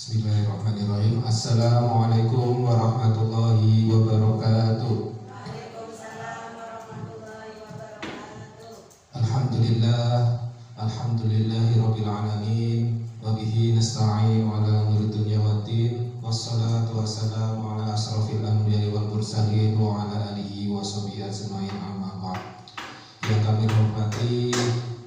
Bismillahirrahmanirrahim. Assalamualaikum warahmatullahi wabarakatuh. Waalaikumsalam warahmatullahi wabarakatuh. Alhamdulillahi rabbil alamin. Wa bihi nasta'in ala umuri dunya waddin. Wassalatu wassalamu ala asrafil anbiya'i wal mursalin wa ala alihi wa sahbihi ajma'in, amma ba'd. Yang kami hormati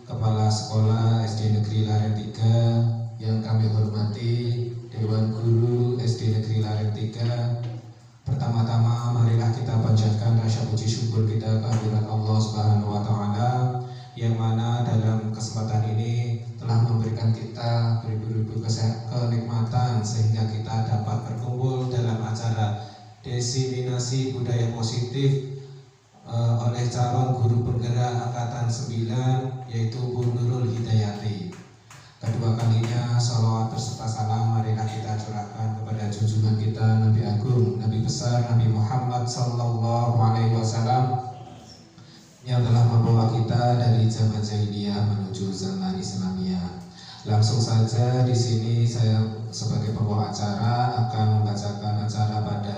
Kepala Sekolah SD Negeri Laren 3, yang kami hormati Dewan Guru SD Negeri Laren 3. Pertama-tama marilah kita panjatkan rasa puji syukur kita kehadirat Allah Subhanahu wa taala yang mana dalam kesempatan ini telah memberikan kita beribu-ribu kenikmatan sehingga kita dapat berkumpul dalam acara diseminasi budaya positif oleh calon guru penggerak angkatan 9 yaitu Bu Nurul Hidayati. Kedua kalinya salawat berserta salam marilah kita curahkan kepada junjungan kita Nabi Agung, Nabi besar Nabi Muhammad Sallallahu Alaihi Wasallam yang telah membawa kita dari zaman jahiliyah menuju zaman Islamiyah. Langsung saja di sini saya sebagai pembawa acara akan membacakan acara pada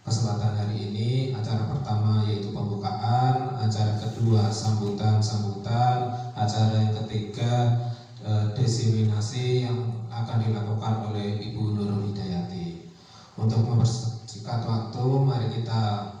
kesempatan hari ini. Acara pertama yaitu pembukaan, acara kedua sambutan, acara yang ketiga diseminasi yang akan dilakukan oleh Ibu Nurul Hidayati. Untuk mempersingkat waktu, mari kita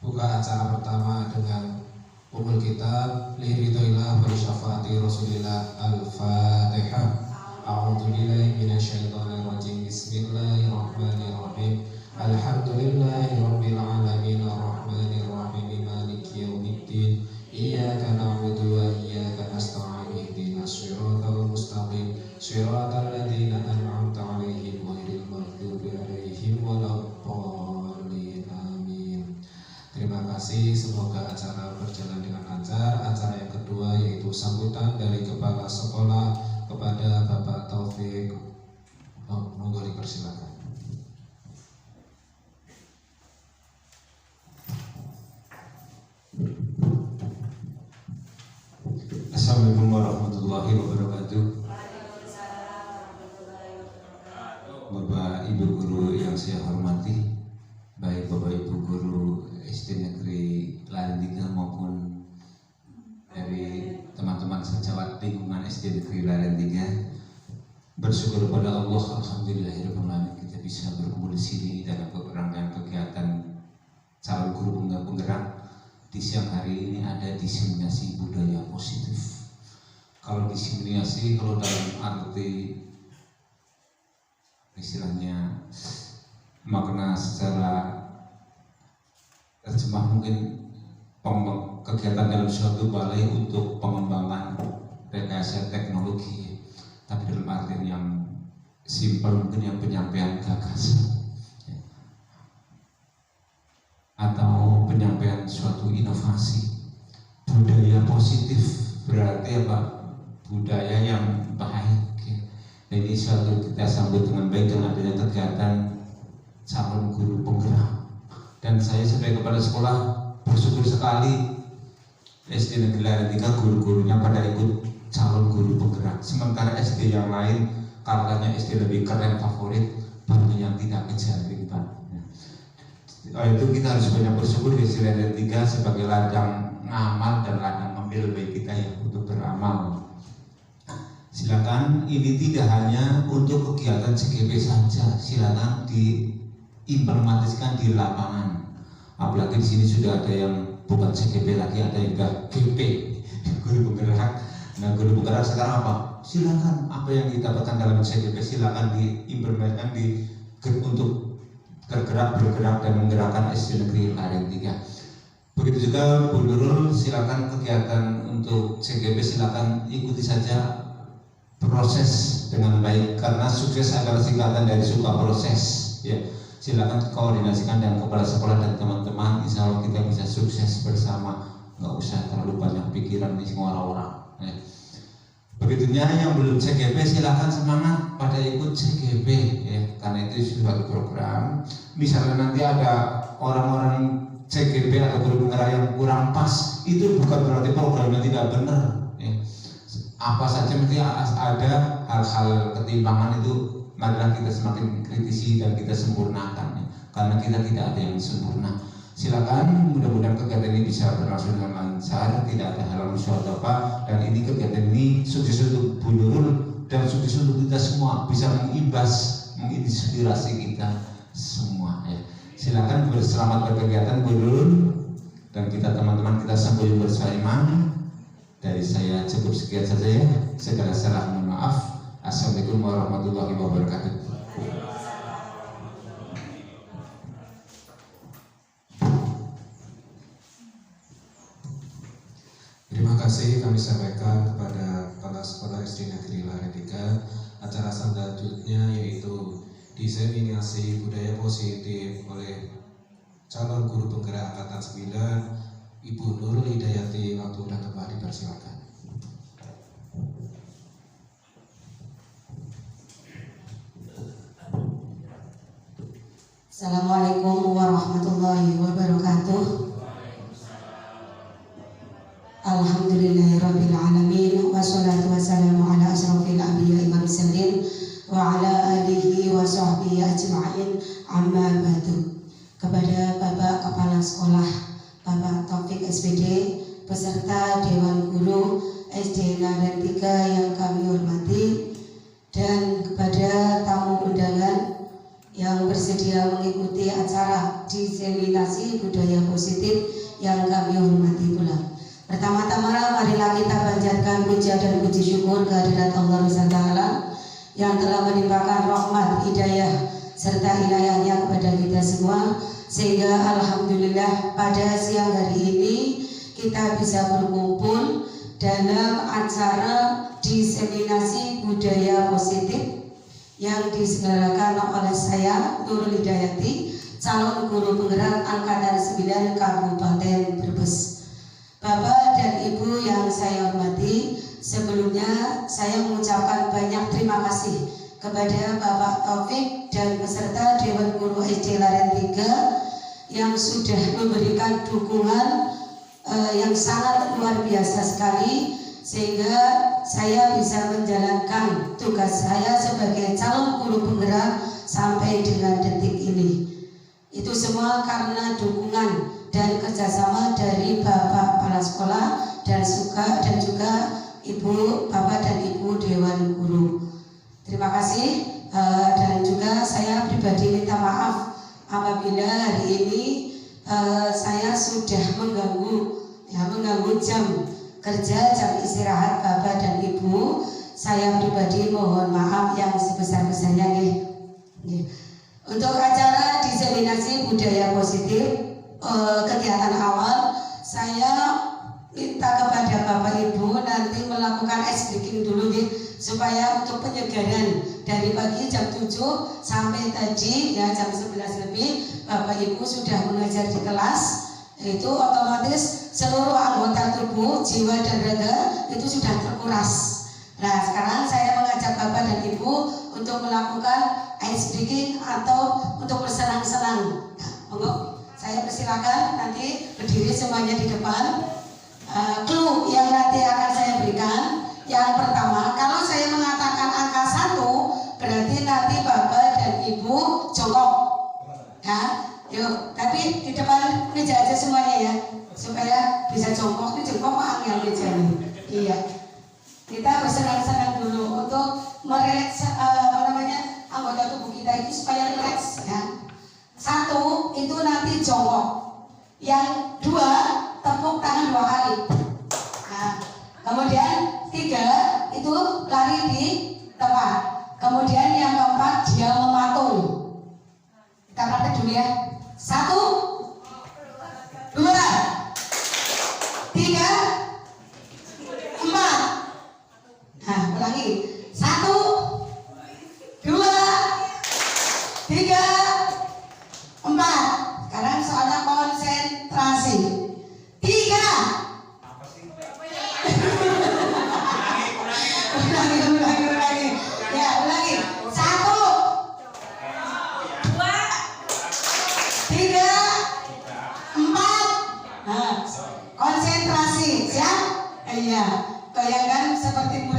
buka acara pertama dengan umul kitab liridhoillah wa syafaati Rasulillah. Al-Fatihah. A'udzubillahi minasyaitonir rajim. Bismillahirrahmanirrahim. Alhamdulillahirabbil alamin arrahmanir rahim maliki yaumiddin. Iyyaka na'budu wa iyyaka nasta'in. Ihdinas siratal mustaqim. Siratal ladzina an'amta 'alaihim ghairil maghdubi 'alaihim waladdallin. Amin. Terima kasih, semoga acara berjalan dengan lancar. Acara yang kedua yaitu sambutan dari Kepala Sekolah kepada Bapak Taufik. Monggo dipersilakan. Assalamualaikum warahmatullahi wabarakatuh. Bapak Ibu Guru yang saya hormati, baik Bapak Ibu Guru SD Negeri Laren 3 maupun dari teman-teman sejawat lingkungan SD Negeri Laren 3, bersyukur kepada Allah, alhamdulillahirobbilalamin kita bisa berkumpul di sini dalam rangkaian kegiatan calon guru penggerak. Di siang hari ini ada diseminasi budaya positif. Kalau diseminasi, kalau dalam arti istilahnya makna secara terjemah mungkin kegiatan dalam suatu balai untuk pengembangan rekayasa teknologi, tapi dalam artian yang simpel mungkin yang penyampaian gagasan atau penyampaian suatu inovasi. Budaya positif berarti apa? Budaya yang baik ya. Dan ini suatu kita sambut dengan baik dengan adanya kegiatan calon guru penggerak. Dan saya sebagai kepala sekolah bersyukur sekali SD Negeri Laren 3 guru-gurunya pada ikut calon guru penggerak. Sementara SD yang lain katanya SD lebih keren favorit, banyak yang tidak kejar gitu. Itu kita harus banyak bersyukur di SD Laren 3 sebagai ladang ngamal dan ladang ngambil bagi kita ya untuk beramal. Silakan, ini tidak hanya untuk kegiatan CGP saja, silakan diimplementasikan di lapangan. Apalagi di sini sudah ada yang bukan CGP lagi, ada yang GP, guru penggerak. Nah, guru penggerak sekarang apa? Silakan apa yang kita dapatkan dalam CGP silakan diimplementasikan untuk bergerak dan menggerakkan SD Negeri Laren 3. Begitu juga Bu Nurul, silakan kegiatan untuk CGP silakan ikuti saja proses dengan baik karena sukses adalah singkatan dari suka proses ya. Silakan koordinasikan dengan kepala sekolah dan teman-teman, insya Allah kita bisa sukses bersama, nggak usah terlalu banyak pikiran di semua orang ya. Begitunya yang belum CGP silakan semangat pada ikut CGP ya, karena itu suatu program. Misalnya nanti ada orang-orang CGP atau guru penggerak yang kurang pas, itu bukan berarti programnya tidak benar ya. apa saja mesti ada hal-hal ketimpangan itu, marilah kita semakin kritisi dan kita sempurnakan ya. Karena kita tidak ada yang sempurna. Silakan, mudah-mudahan kegiatan ini bisa berlangsung dengan lancar, tidak ada halangan suatu apa, dan ini kegiatan ini sukses untuk Bu Nurul dan sukses untuk kita semua, bisa menginspirasi kita semua ya. Silakan berselamat berkegiatan Bu Nurul, dan kita teman-teman kita sambil bersaiman. Dari saya cukup sekian saja ya. Segala salah mohon maaf. Assalamualaikum warahmatullahi wabarakatuh. Terima kasih kami sampaikan kepada Kepala Sekolah SD Negeri Lare 3. Acara selanjutnya yaitu diseminasi budaya positif oleh calon guru penggerak angkatan 9 Ibu Nurul Hidayati. Waktu dan tempat dipersilakan. Assalamualaikum warahmatullahi wabarakatuh. Alhamdulillahirabbil alamin wassalatu wassalamu ala asrofil anbiya'i wal mursalin wa ala alihi wa sahbihi ajma'in, amma ba'du. Kepada Bapak Kepala Sekolah Bapak Taufik SPD beserta Dewan Guru SD Lare 3 yang kami hormati, dan kepada tamu undangan yang bersedia mengikuti acara diseminasi budaya positif yang kami hormati pula. Pertama-tama marilah kita panjatkan puja dan puji syukur kehadirat Allah Ta'ala yang telah menimpakan rahmat, hidayah serta inayahnya kepada kita semua, sehingga alhamdulillah pada siang hari ini kita bisa berkumpul dalam acara diseminasi budaya positif yang diselenggarakan oleh saya Nurul Hidayati, calon guru penggerak angkatan 9 Kabupaten Brebes. Bapak dan Ibu yang saya hormati, sebelumnya saya mengucapkan banyak terima kasih kepada Bapak Taufik dan beserta Dewan Guru SD Lare 3 yang sudah memberikan dukungan yang sangat luar biasa sekali, sehingga saya bisa menjalankan tugas saya sebagai calon guru penggerak sampai dengan detik ini. Itu semua karena dukungan dan kerjasama dari Bapak Kepala Sekolah dan juga Ibu, Bapak dan Ibu Dewan Guru. Terima kasih, dan juga saya pribadi minta maaf apabila hari ini saya sudah mengganggu jam kerja, jam istirahat Bapak dan Ibu. Saya pribadi mohon maaf yang sebesar-besarnya. Untuk acara diseminasi budaya positif kegiatan awal, saya minta kepada Bapak Ibu nanti melakukan ice breaking dulu supaya untuk penyegaran dari pagi jam 7 sampai tadi ya jam 11 lebih Bapak Ibu sudah mengajar di kelas, itu otomatis seluruh anggota tubuh, jiwa dan raga itu sudah terkuras. Nah, sekarang saya mengajak Bapak dan Ibu untuk melakukan ice breaking atau untuk bersenang-senang. Nah, monggo saya persilakan nanti berdiri semuanya di depan. Clue yang nanti akan saya berikan, yang pertama, kalau saya mengatakan angka 1 berarti nanti Bapak dan Ibu jongkok ya. Yuk, tapi di depan meja aja semuanya ya, supaya bisa jongkok. Ini jongkok angel meja nih. Iya, kita bersenang-senang dulu untuk merelaks anggota tubuh kita itu supaya rileks ya. 1 itu nanti jongkok, yang 2 tepuk tangan 2 kali. Nah, kemudian 3 itu lari di tempat. Kemudian yang keempat dia mematung. Kita praktek dulu ya. 1, 2, 3, 4. Nah, ulangi. 1, 2, 3, 4. Sekarang soalnya konsentrasi. 3. Ulangi. Ya, ulangi. 1, 2, 3, 4. Nah, konsentrasi, siap? Iya. Bayangkan seperti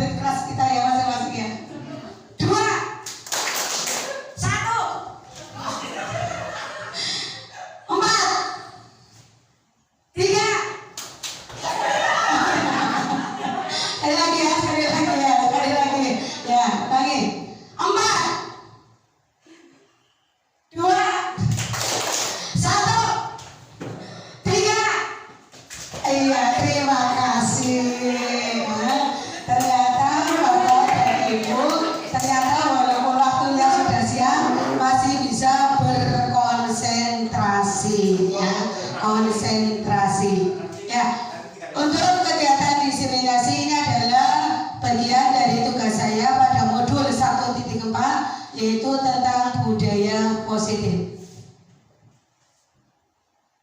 tentang budaya positif.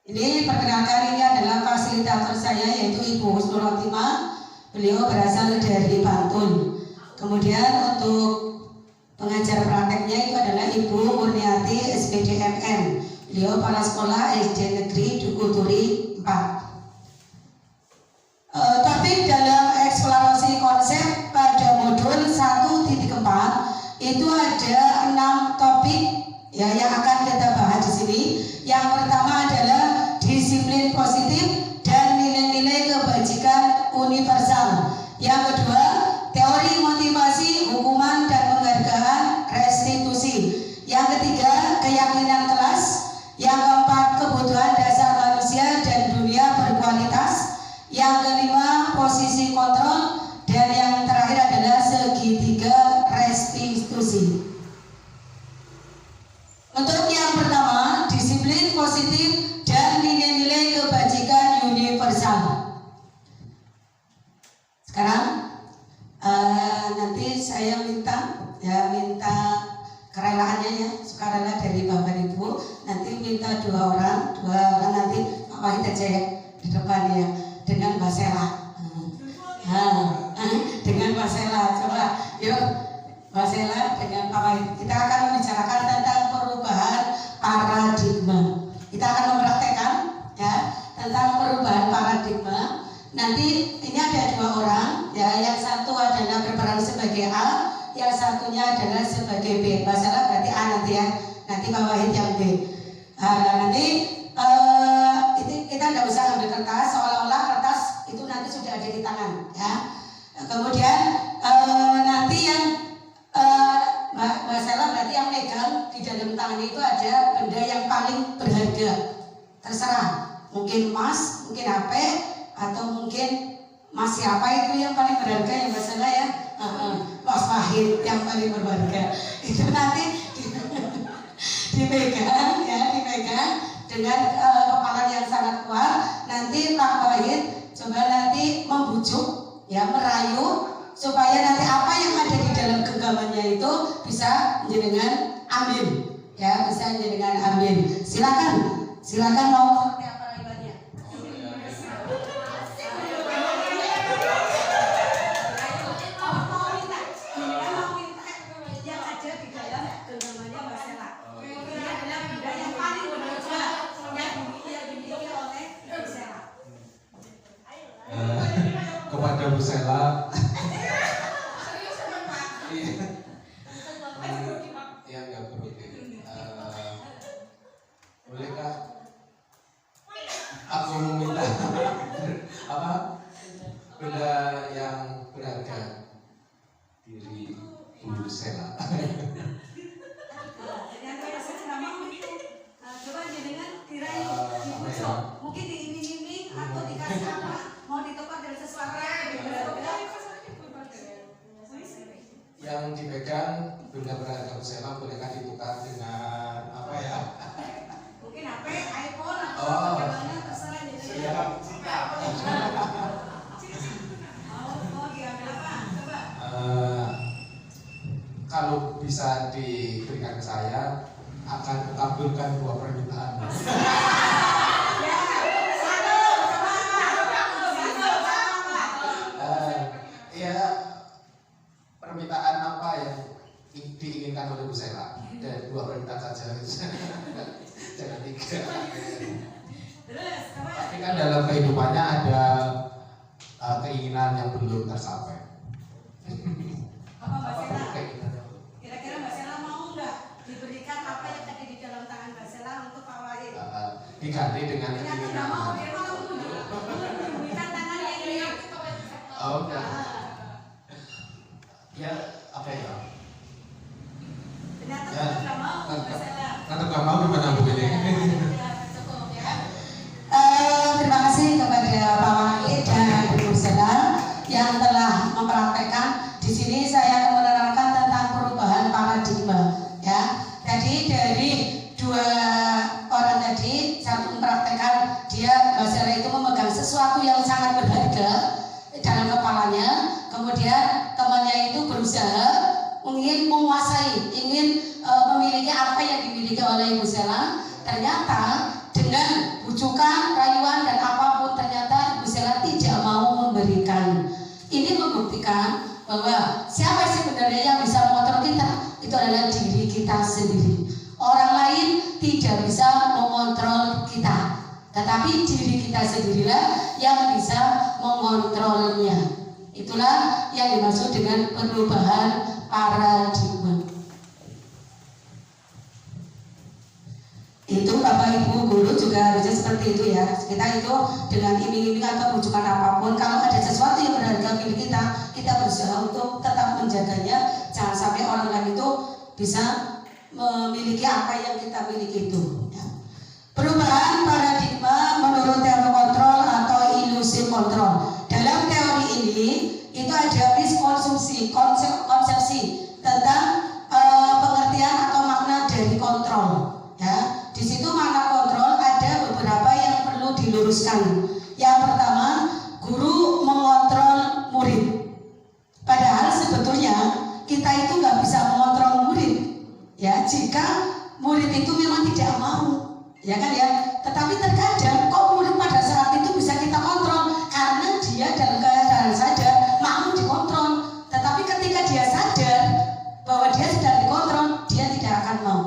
Ini perkenalkan, ini adalah fasilitator saya yaitu Ibu Husnul Khotimah. Beliau berasal dari Bantul. Kemudian untuk pengajar prakteknya itu adalah Ibu Murniati SPDMM. Beliau kepala sekolah SD Negeri Dukuturi 4. Topik dalam eksplorasi konsep pada modul 1.4 itu ada 6 topik ya yang akan kita bahas di sini. Yang pertama adalah disiplin positif dan nilai-nilai kebajikan universal. Yang kedua, teori motivasi, hukuman dan penghargaan restitusi. Yang ketiga, keyakinan kelas. Yang keempat, kebutuhan dasar manusia dan dunia berkualitas. Yang kelima, posisi kontrol. Dan yang terakhir adalah segitiga restitusi. Untuk yang pertama, disiplin positif dan nilai-nilai kebajikan universal. Sekarang nanti saya minta kerelaannya ya, sukarela dari Bapak Ibu. Nanti minta dua orang nanti Pak Wahid aja ya di depan ya, dengan Mbak Sela. Dengan Mbak Sela, coba yuk Mbak Sela dengan Pak Wahid. Kita akan membicarakan tentang perubahan paradigma. Kita akan mempraktekkan ya tentang perubahan paradigma. Nanti ini ada dua orang ya, yang satu adalah berperan sebagai A, yang satunya adalah sebagai B. Mbak Sela berarti A nanti ya, nanti Pak Wahid yang B. Nanti itu kita tidak usah ambil kertas, seolah-olah kertas itu nanti sudah ada di tangan ya. Kemudian nanti yang Mbak Sela berarti yang megang di dalam tangan itu ada benda yang paling berharga, terserah, mungkin emas, mungkin HP, atau mungkin Mas siapa itu yang paling berharga yang Mbak Sela ya? Mas Wahid yang paling berharga. Itu nanti dipegang dengan kepala yang sangat kuat. Nanti Pak Wahid coba nanti membujuk ya, merayu supaya nanti apa yang ada di dalam genggamannya itu bisa jenengan ambil ya, bisa jenengan ambil. Silakan mau seperti apa rayuannya? Kepada Bu Sela, ya nggak perlu. Bolehkah aku meminta apa benda yang berharga diri Bu Sela? Coba jenengan dirayu, dibujuk, mungkin diiming-iming atau dikasih apa, mau ditukar dari sesuatu yang berharga. Yang dipegang benda berharga Bu Sela bolehkah ditukar dengan apa ya? Mungkin HP, iPhone atau Oh, bagaimana terserah jenengan. Mau diambil apa? Coba. Kalau bisa diberikan ke saya, akan kukabulkan dua permintaan. Ya, permintaan apa yang diinginkan oleh Bu Sela? Dan dua permintaan saja, jangan tiga. Tapi kan dalam kehidupannya ada keinginan yang belum tercapai. Apa Mbak Sela? Keinginan yang Kira-kira Mbak Sela mau nggak diberikan apa yang tadi di dalam tangan Mbak Sela untuk Pak Wahid? diganti dengan Ternyata keinginan. nggak mau, dia malah memberikan tangan yang ini. Oh, enggak. Ya, apa ya? Ternyata Ya, nggak mau Mbak Sela. Tetap nggak mau gimana Bu ini? Terima kasih kepada Pak Wahid dan Bu Sela yang telah mempraktekkan. Di sini saya akan menerangkan tentang perubahan paradigma. Ya, tadi dari dua orang tadi, satu mempraktekkan dia Mbak Sela itu memegang sesuatu yang sangat berharga dalam kepalanya, kemudian temannya itu berusaha ingin menguasai, ingin dimiliki oleh Ibu Sela, ternyata dengan bujukan, rayuan dan apapun ternyata Ibu Sela tidak mau memberikan. Ini membuktikan bahwa siapa sebenarnya yang bisa mengontrol kita? Itu adalah diri kita sendiri. Orang lain tidak bisa mengontrol kita, tetapi diri kita sendirilah yang bisa mengontrolnya. Itulah yang dimaksud dengan perubahan paradigma. Itu Bapak Ibu guru juga harusnya seperti itu ya. Kita itu dengan iming-iming atau bujukan apapun, kalau ada sesuatu yang berharga milik kita, kita berusaha untuk tetap menjaganya. Jangan sampai orang lain itu bisa memiliki apa yang kita miliki itu ya. Perubahan paradigma menurut teori kontrol atau ilusi kontrol. Dalam teori ini itu ada miskonsumsi, konsepsi tentang pengertian atau makna dari kontrol ya. Di situ makna kontrol ada beberapa yang perlu diluruskan. Yang pertama, guru mengontrol murid. Padahal sebetulnya kita itu nggak bisa mengontrol murid ya, jika murid itu memang tidak mau, ya kan ya. Tetapi terkadang kok murid pada saat itu bisa kita kontrol karena dia dalam keadaan sadar mau dikontrol. Tetapi ketika dia sadar bahwa dia sedang dikontrol, dia tidak akan mau.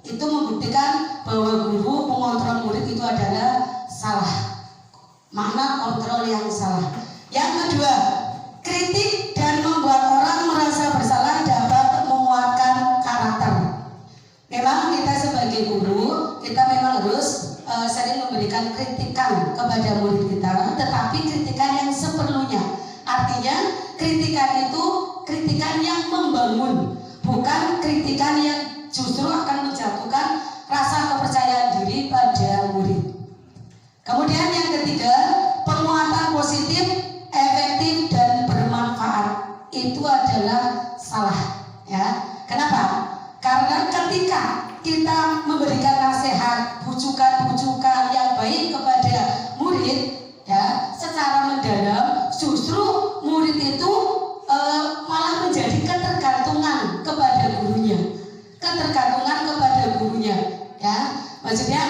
Itu membuktikan bahwa guru mengontrol murid itu adalah salah, makna kontrol yang salah. Yang kedua, kritik dan membuat orang merasa bersalah dapat menguatkan karakter. Memang kita sebagai guru, kita memang harus sering memberikan kritikan kepada murid kita, tetapi kritikan yang seperlunya. Artinya kritikan itu kritikan yang membangun, bukan kritikan yang justru akan menjatuhkan rasa kepercayaan diri pada murid. Kemudian yang ketiga, penguatan positif, efektif dan bermanfaat. Itu adalah salah ya. Kenapa? Karena ketika kita memberikan nasihat, bujukan-bujukan yang baik kepada murid ya, secara mendalam, justru murid itu malah menjadi ketergantungan kepada gurunya. Ketergantungan kepada gurunya ya. Maksudnya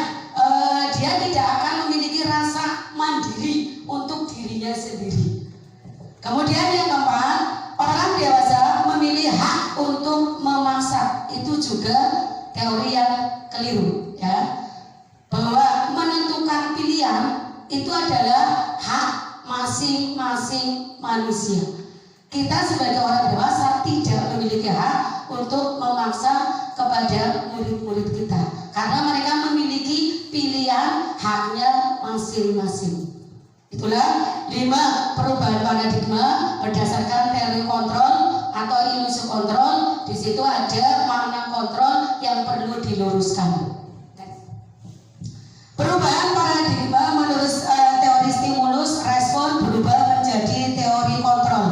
dia tidak akan memiliki rasa mandiri untuk dirinya sendiri. Kemudian yang keempat, orang dewasa memilih hak untuk memaksa. Itu juga teori yang keliru ya. Bahwa menentukan pilihan itu adalah hak masing-masing manusia. Kita sebagai orang dewasa tidak memiliki hak untuk memaksa kepada murid-murid kita, karena mereka memiliki pilihan, haknya masing-masing. Itulah 5 perubahan paradigma berdasarkan teori kontrol atau ilusi kontrol. Di situ ada makna kontrol yang perlu diluruskan. Perubahan paradigma menurut teori stimulus respon berubah menjadi teori kontrol.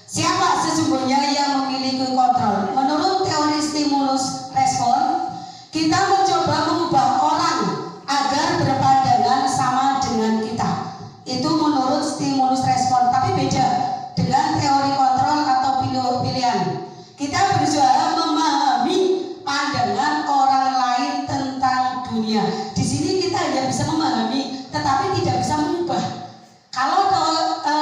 Siapa sesungguhnya yang memiliki kontrol? Menurut teori stimulus respon, kita mencoba mengubah orang agar berpandangan sama dengan kita. Itu menurut stimulus respon, tapi beda dengan teori kontrol atau pilihan. Kita berusaha memahami pandangan orang lain tentang dunia. Di sini kita hanya bisa memahami, tetapi tidak bisa mengubah. Kalau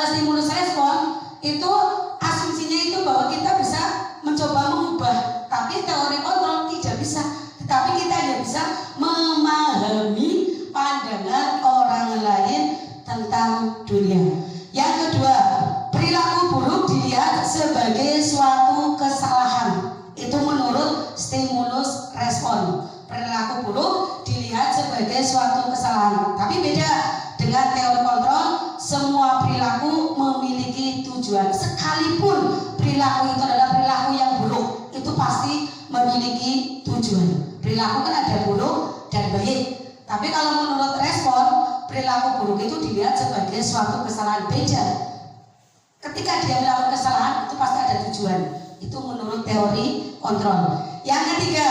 stimulus respon itu asumsinya itu bahwa kita bisa mencoba mengubah, tapi teori kontrol tidak bisa. Tetapi kita hanya bisa memahami pandangan orang lain tentang dunia. Yang kedua, perilaku buruk dilihat sebagai suatu kesalahan. Itu menurut stimulus respon. Perilaku buruk dilihat sebagai suatu kesalahan. Tapi beda dengan teori kontrol, semua perilaku memiliki tujuan. Sekalipun perilaku itu adalah perilaku yang buruk, itu pasti memiliki tujuan. Perilaku kan ada buruk dan baik. Tapi kalau menurut respon, perilaku buruk itu dilihat sebagai suatu kesalahan. Beda. Ketika dia melakukan kesalahan, itu pasti ada tujuan. Itu menurut teori kontrol. Yang ketiga,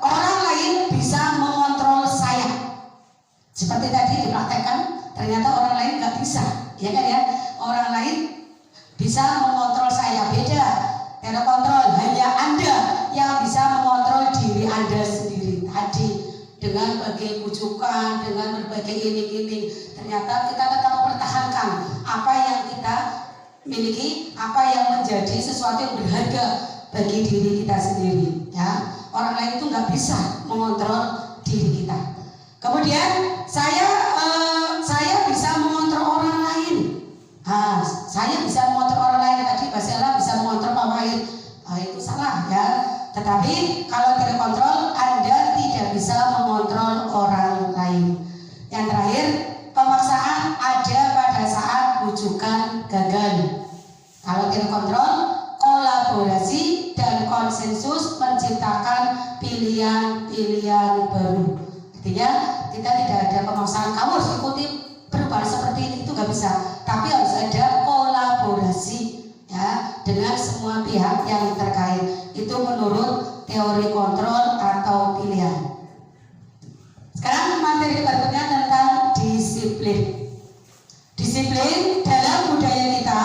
orang lain bisa mengontrol saya. Seperti tadi dipraktekkan, ternyata orang lain nggak bisa, ya kan ya? Orang lain bisa mengontrol saya. Beda. Teori kontrol hanya Anda yang bisa mengontrol diri Anda sendiri. Tadi berbagai bujukan, dengan berbagai iming-iming, ternyata kita tetap mempertahankan apa yang kita miliki, apa yang menjadi sesuatu yang berharga bagi diri kita sendiri. Ya, orang lain itu nggak bisa mengontrol diri kita. Kemudian saya bisa mengontrol orang lain. Saya bisa mengontrol orang lain. Tadi Mbak Sela bisa mengontrol Pak Wahid. Itu salah ya. Tetapi kalau terkontrol, Anda tidak bisa mengontrol orang lain. Yang terakhir, pemaksaan ada pada saat bujukan gagal. Kalau terkontrol, kolaborasi dan konsensus menciptakan pilihan-pilihan baru. Artinya kita tidak ada pemaksaan kamu harus ikuti perubahan seperti ini, itu nggak bisa. Tapi harus ada kolaborasi ya dengan semua pihak yang terkait. Itu menurut teori kontrol atau pilihan. Sekarang materi berikutnya tentang disiplin. Disiplin dalam budaya kita,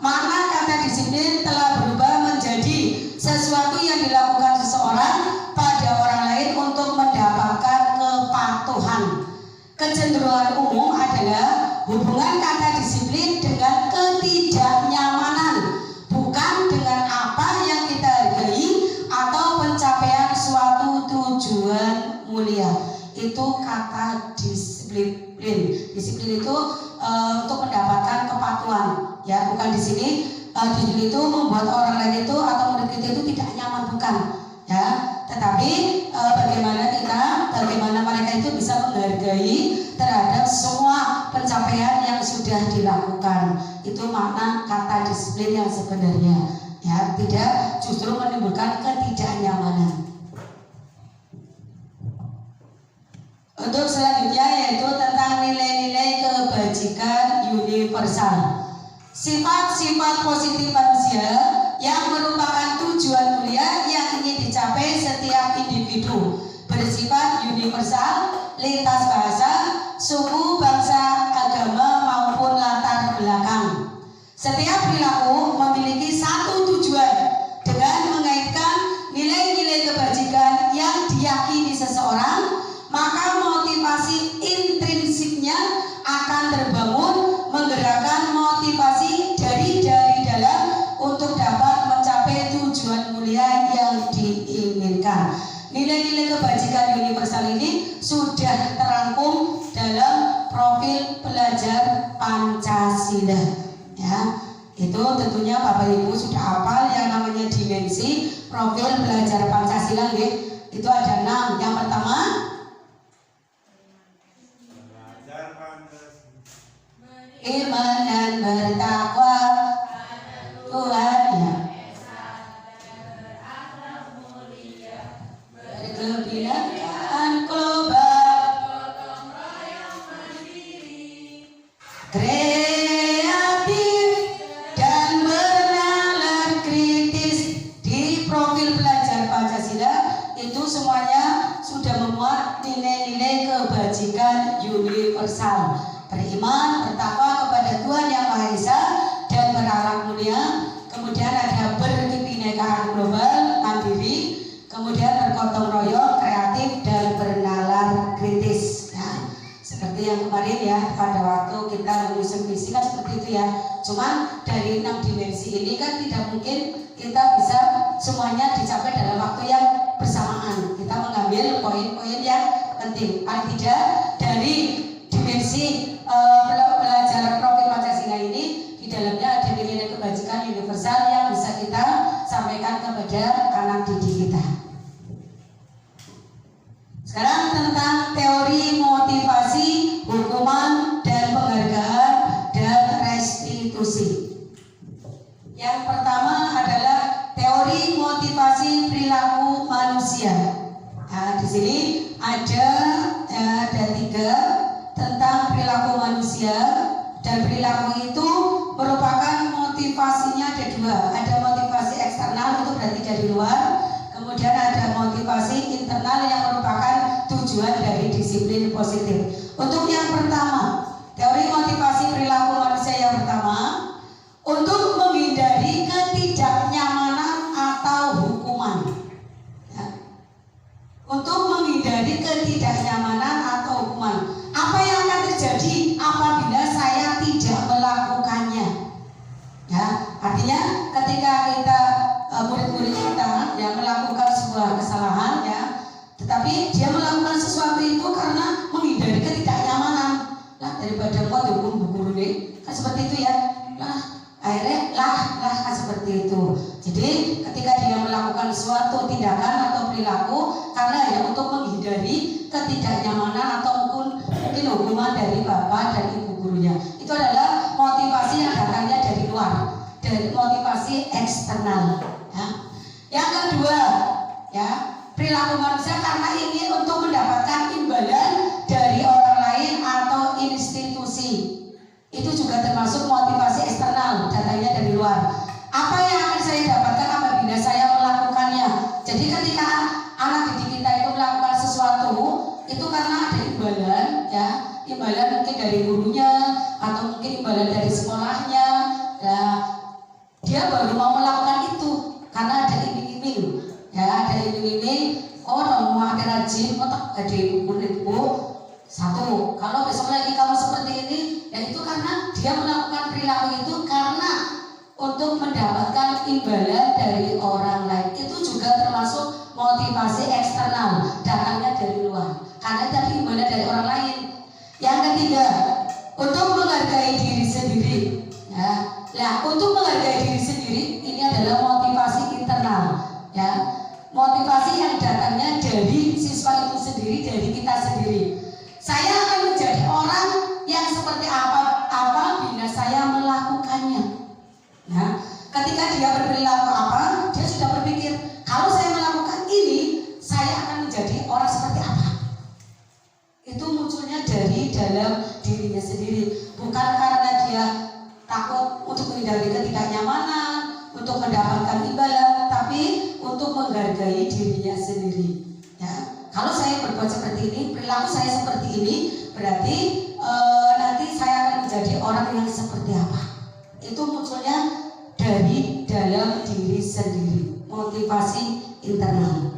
makna kata disiplin telah berubah menjadi sesuatu yang dilakukan seseorang pada orang lain untuk mendapatkan kepatuhan. Kecenderungan umum adalah hubungan kata disiplin dengan ketidaknyamanan, bukan dengan apa yang kita hargai atau pencapaian suatu tujuan mulia. Itu kata disiplin. Disiplin itu untuk mendapatkan kepatuhan, ya, bukan di sini. Disiplin itu membuat orang lain itu atau murid kita itu tidak nyaman, bukan, ya. Tetapi bagaimana mereka itu bisa menghargai terhadap semua pencapaian yang sudah dilakukan. Itu makna kata disiplin yang sebenarnya, ya, tidak justru menimbulkan ketidaknyamanan. Untuk selanjutnya yaitu tentang nilai-nilai kebajikan universal. Sifat-sifat positif manusia yang merupakan tujuan mulia yang ingin dicapai setiap individu, bersifat universal, lintas bahasa, suku, bangsa, agama maupun latar belakang. Setiap perilaku memiliki satu tujuan dengan mengaitkan nilai-nilai kebajikan yang diyakini seseorang, maka motivasi intrinsiknya akan terbangun menggerakkan motivasi dari dalam untuk dapat mencapai tujuan mulia yang diinginkan. Nilai-nilai kebajikan universal ini sudah terangkum dalam profil pelajar Pancasila, ya. Itu tentunya Bapak Ibu sudah hafal yang namanya dimensi profil pelajar Pancasila, ya. Itu ada 6. Yang pertama, iman dan bertakwa Tuhan, ya. Berkebinekaan global, kreatif dan bernalar kritis. Di profil pelajar Pancasila itu semuanya sudah memuat nilai-nilai kebajikan universal. Beriman, bertakwa kepada Tuhan Yang Maha Esa dan berakhlak mulia. Kemudian ada berkebinekaan global, mandiri. Kemudian bergotong royong, kreatif dan bernalar kritis. Nah, seperti yang kemarin ya, pada waktu kita menyusun visi kan seperti itu ya. Cuman dari 6 dimensi ini kan tidak mungkin kita bisa semuanya dicapai dalam waktu yang bersamaan. Kita mengambil poin-poin yang penting. Paling tidak dari dimensi pelajaran profil Pancasila ini, di dalamnya ada nilai kebajikan universal yang bisa kita sampaikan kepada anak didik kita. Sekarang tentang teori motivasi, hukuman dan penghargaan dan restitusi. Yang pertama adalah teori motivasi perilaku manusia. Nah, di sini ada 3 tentang perilaku manusia, dan perilaku itu merupakan motivasinya ada 2. Ada motivasi eksternal, itu berarti dari luar. Kemudian ada motivasi internal yang merupakan tujuan dari disiplin positif. Untuk yang pertama, teori motivasi perilaku manusia yang pertama, untuk menghindari ketidaknyamanan atau hukuman, ya. Untuk menghindari menghindari ketidaknyamanan atau hukuman. Apa yang akan terjadi apabila saya tidak melakukannya? Ya, artinya ketika kita murid-murid kita yang melakukan sebuah kesalahan, ya, tetapi dia melakukan sesuatu itu karena menghindari ketidaknyamanan. Lah daripada kau dihukum guru nih, kan seperti itu ya. Lah akhirnya kan seperti itu. Jadi ketika dia melakukan suatu tindakan atau perilaku karena ya untuk menghindari ketidaknyamanan atau mungkin hukuman dari bapak dan ibu gurunya, itu adalah motivasi yang datangnya dari luar, dari motivasi eksternal. Ya. Yang kedua, ya, perilaku manusia karena ingin untuk mendapatkan imbalan dari orang lain atau institusi. Itu juga termasuk motivasi eksternal, datangnya dari luar. Apa yang akan saya dapatkan apabila saya melakukannya? Jadi ketika anak didik kita itu melakukan sesuatu, itu karena ada imbalan, ya, imbalan mungkin dari gurunya atau mungkin imbalan dari sekolahnya. Ya, dia baru mau melakukan itu karena ada iming-iming, ya, ada iming-iming. Mau ada rajin, otak ada ibu-ibu. Satu, kalau besok lagi kamu seperti ini, ya itu karena dia melakukan perilaku itu karena untuk mendapatkan imbalan dari orang lain. Itu juga termasuk motivasi eksternal, datangnya dari luar, karena tadi imbalan dari orang lain. Yang ketiga, untuk menghargai diri sendiri. Ya, nah, untuk menghargai diri sendiri ini adalah motivasi internal, ya, motivasi yang datangnya dari siswa itu sendiri, dari kita sendiri. Saya akan menjadi orang yang seperti apa bila saya melakukannya. Nah, ketika dia berperilaku apa, dia sudah berpikir, kalau saya melakukan ini, saya akan menjadi orang seperti apa. Itu munculnya dari dalam dirinya sendiri, bukan karena dia takut untuk menghindari ketidaknyamanan, untuk mendapatkan imbalan, tapi untuk menghargai dirinya sendiri. Ya. Kalau saya berbuat seperti ini, perilaku saya seperti ini, berarti nanti saya akan menjadi orang yang seperti apa. Itu munculnya dari dalam diri sendiri, motivasi internal.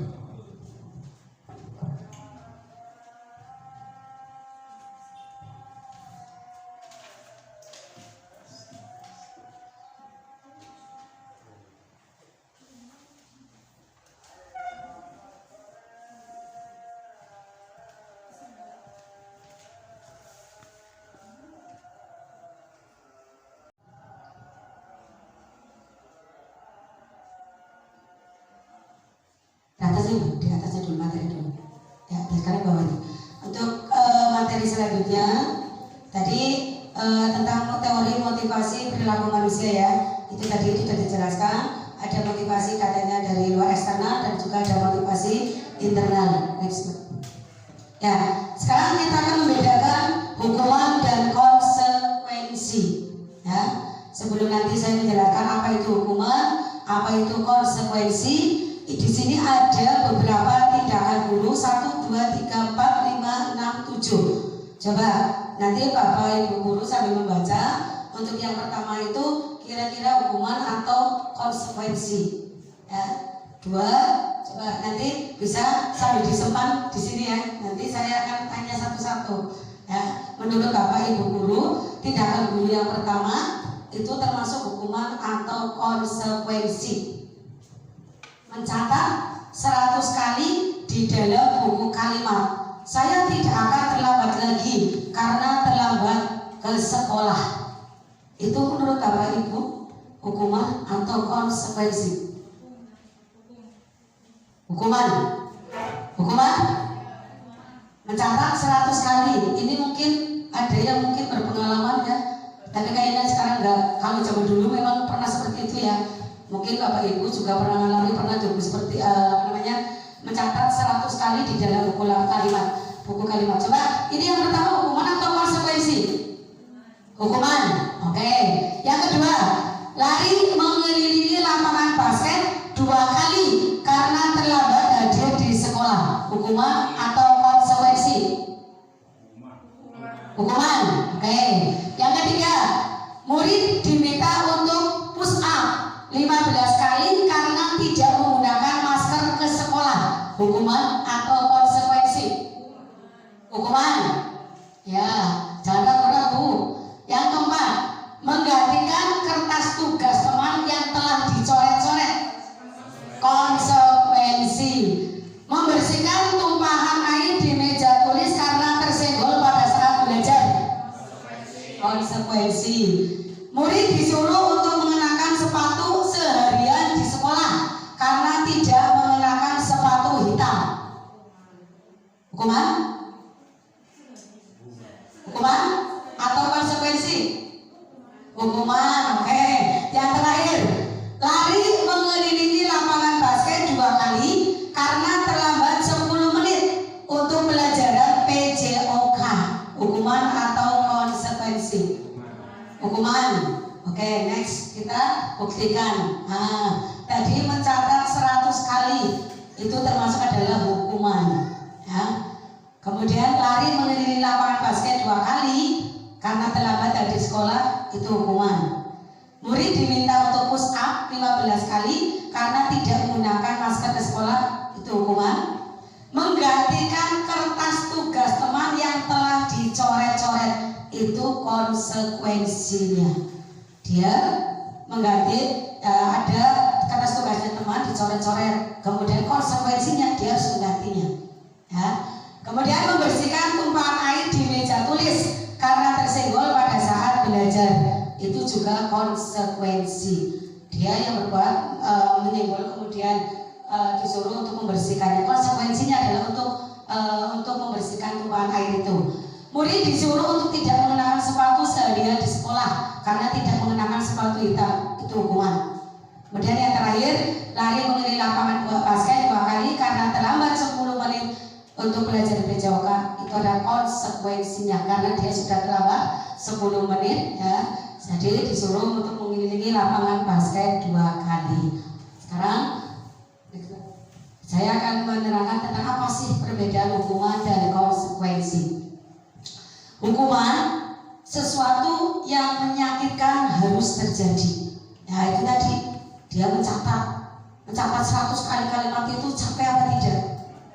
Di atasnya dulu, materi dulu. Ya, sekarang bawahnya. Untuk materi selanjutnya, tadi tentang teori motivasi perilaku manusia, ya. Itu tadi sudah dijelaskan. Ada motivasi katanya dari luar eksternal dan juga ada motivasi internal. Next. Ya, sekarang kita akan membedakan hukuman dan konsekuensi. Ya, sebelum nanti saya menjelaskan apa itu hukuman, apa itu konsekuensi. Di sini ada beberapa tindakan guru 1, 2, 3, 4, 5, 6, 7. Coba nanti Bapak Ibu guru sambil membaca. Untuk yang pertama itu kira-kira hukuman atau konsekuensi. Ya, 2. Coba nanti bisa sambil disimpan di sini ya. Nanti saya akan tanya satu-satu. Ya, menurut Bapak Ibu guru, tindakan guru yang pertama itu termasuk hukuman atau konsekuensi. Mencatat 100 kali di dalam buku kalimat. Saya tidak akan terlambat lagi karena terlambat ke sekolah. Itu menurut Bapak Ibu hukuman atau konsekuensi? Hukuman. Hukuman? Mencatat 100 kali. Ini mungkin ada yang mungkin berpengalaman, ya. Tapi kayaknya sekarang enggak. Kalau zaman dulu memang pernah seperti itu, ya. Mungkin Bapak Ibu juga pernah mengalami, pernah juga seperti mencatat 100 kali di dalam buku kalimat. Coba, ini yang pertama hukuman atau konsekuensi? Hukuman. Oke. Yang kedua, lari mengelilingi lapangan basket 2 kali karena terlambat hadir di sekolah. Hukuman atau konsekuensi? Hukuman. Oke. Yang ketiga, murid diminta untuk push up 15 kali karena tidak menggunakan masker ke sekolah. Hukuman atau konsekuensi? konsekuensi. Murid disuruh untuk mengenakan sepatu seharian di sekolah karena tidak mengenakan sepatu hitam. Hukuman? Hukuman atau konsekuensi? Hukuman. Oke. Yang terakhir, lari mengelilingi lapangan basket 2 kali karena terlambat 10 menit untuk pelajaran PJOK. Hukuman atau konsekuensi? Hukuman. Oke, next kita buktikan. Tadi mencatat 100 kali itu termasuk adalah hukuman. Ya. Kemudian lari mengelilingi lapangan basket 2 kali karena terlambat dari sekolah, itu hukuman. Murid diminta untuk push up 15 kali karena tidak menggunakan masker ke sekolah, itu hukuman. Menggantikan kertas tugas teman yang telah dicoret-coret, itu konsekuensinya. Dia mengganti, ada kertas tugasnya teman dicoret-coret, kemudian konsekuensinya dia harus menggantinya. Ya. Kemudian membersihkan tumpahan air di meja tulis karena tersenggol pada saat belajar, itu juga konsekuensi. Dia yang berbuat menyenggol kemudian disuruh untuk membersihkannya. Konsekuensinya adalah untuk membersihkan tumpahan air itu. Murid disuruh untuk tidak mengenakan sepatu seharian di sekolah karena tidak mengenakan sepatu hitam, itu hukuman. Kemudian yang terakhir, lari mengelilingi lapangan basket 2 kali karena terlambat 10 menit untuk belajar PJOK, itu ada konsekuensinya karena dia sudah terlambat 10 menit ya. Jadi disuruh untuk mengelilingi lapangan basket 2 kali. Sekarang saya akan menerangkan tentang apa sih perbedaan hukuman dan konsekuensi. Hukuman sesuatu yang menyakitkan harus terjadi. Ya itu tadi, dia mencatat 100 kali kalimat itu capek apa tidak?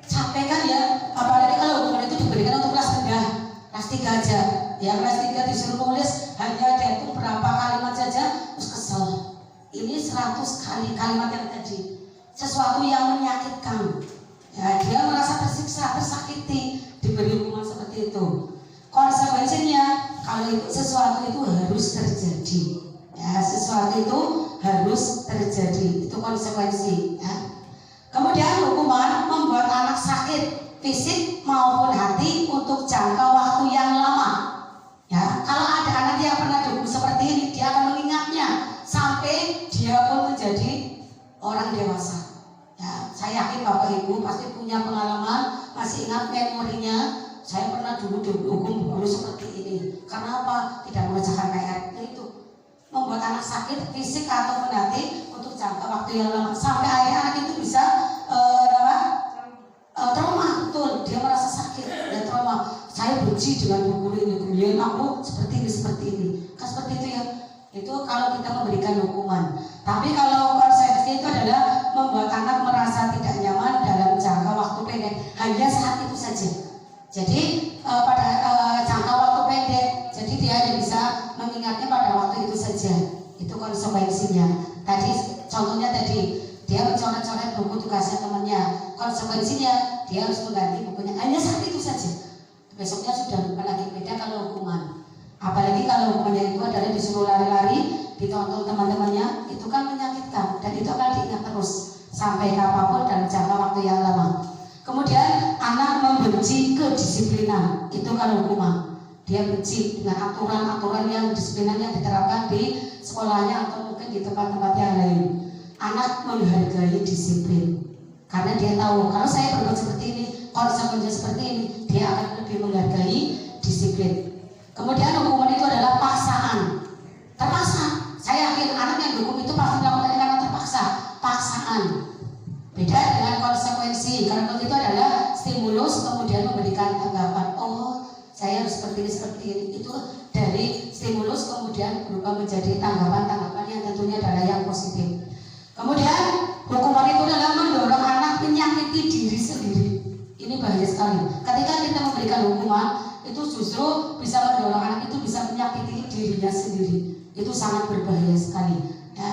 Capek kan ya, apalagi kalau hukuman itu diberikan untuk kelas rendah, kelas 3 aja. Ya kelas 3 disuruh menulis hanya dihitung berapa kalimat saja, terus kesel. Ini 100 kali kalimat yang tadi, sesuatu yang menyakitkan. Ya dia merasa tersiksa, tersakiti, diberi hukuman seperti itu. Konsekuensinya, kalau itu sesuatu itu harus terjadi. Ya sesuatu itu harus terjadi, itu konsekuensi. Ya. Kemudian hukuman membuat anak sakit fisik maupun hati untuk jangka waktu yang lama. Ya, kalau ada anak yang pernah dihukum seperti ini, dia akan mengingatnya sampai dia pun menjadi orang dewasa. Ya, saya yakin Bapak Ibu pasti punya pengalaman, masih ingat memorinya. Saya pernah dulu dihukum guru seperti ini. Karena apa? Tidak mengerjakan PR. Itu membuat anak sakit fisik ataupun hati untuk jangka waktu yang lama sampai akhirnya anak itu bisa trauma, betul, dia merasa sakit dan trauma. Saya benci dengan guru ini, kemudian aku seperti ini, kan seperti itu ya. Itu kalau kita memberikan hukuman. Tapi kalau konsekuensi itu adalah membuat anak merasa tidak nyaman dalam jangka waktu pendek, hanya saat itu saja. Jadi pada jangka waktu pendek, jadi dia hanya bisa mengingatnya pada waktu itu saja. Itu konsekuensinya. Tadi contohnya dia mencoret-coret buku tugasnya temannya. Konsekuensinya dia harus mengganti bukunya hanya saat itu saja. Besoknya sudah bukan lagi. Beda kalau hukuman. Apalagi kalau hukumannya itu adalah disuruh lari-lari, ditonton teman-temannya, itu kan menyakitkan dan itu akan diingat terus sampai kapanpun dalam jangka waktu yang lama. Kemudian anak membenci kedisiplinan, itu kalau hukuman. Dia benci dengan aturan-aturan yang disiplinan yang diterapkan di sekolahnya atau mungkin di tempat-tempat yang lain. Anak menghargai disiplin karena dia tahu kalau saya berbuat seperti ini, konsekuensinya seperti ini, dia akan lebih menghargai disiplin. Kemudian hukuman itu adalah paksaan. Terpaksa. Saya yakin anak yang dihukum itu pasti melakukan karena terpaksa. Paksaan. Beda dengan konsekuensi. Karena itu adalah stimulus kemudian memberikan tanggapan. Oh, saya harus seperti ini. Itu dari stimulus kemudian berubah menjadi tanggapan-tanggapan yang tentunya adalah yang positif. Kemudian hukuman itu adalah mendorong anak menyakiti diri sendiri. Ini bahaya sekali. Ketika kita memberikan hukuman, itu justru bisa mendorong anak itu bisa menyakiti dirinya sendiri. Itu sangat berbahaya sekali. Ya.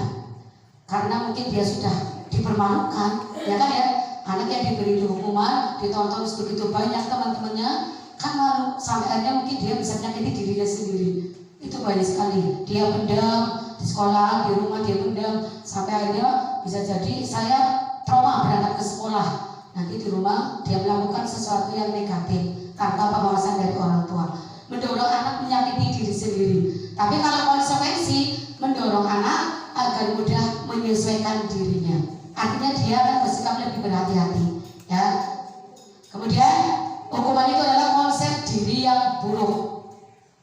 Karena mungkin dia sudah dipermalukan, ya kan ya. Anak yang diberi hukuman, ditonton begitu banyak teman-temannya, kan malu. Sampai akhirnya mungkin dia bisa menyakiti dirinya sendiri. Itu banyak sekali. Dia pendam di sekolah, di rumah dia pendam, sampai akhirnya bisa jadi saya trauma berangkat ke sekolah. Nanti di rumah dia melakukan sesuatu yang negatif tanpa pengawasan dari orang tua, mendorong anak menyakiti diri sendiri. Tapi kalau konsekuensi, mendorong anak agar mudah menyesuaikan dirinya. Artinya dia akan bersikap lebih berhati-hati, ya. Kemudian hukuman itu adalah konsep diri yang buruk.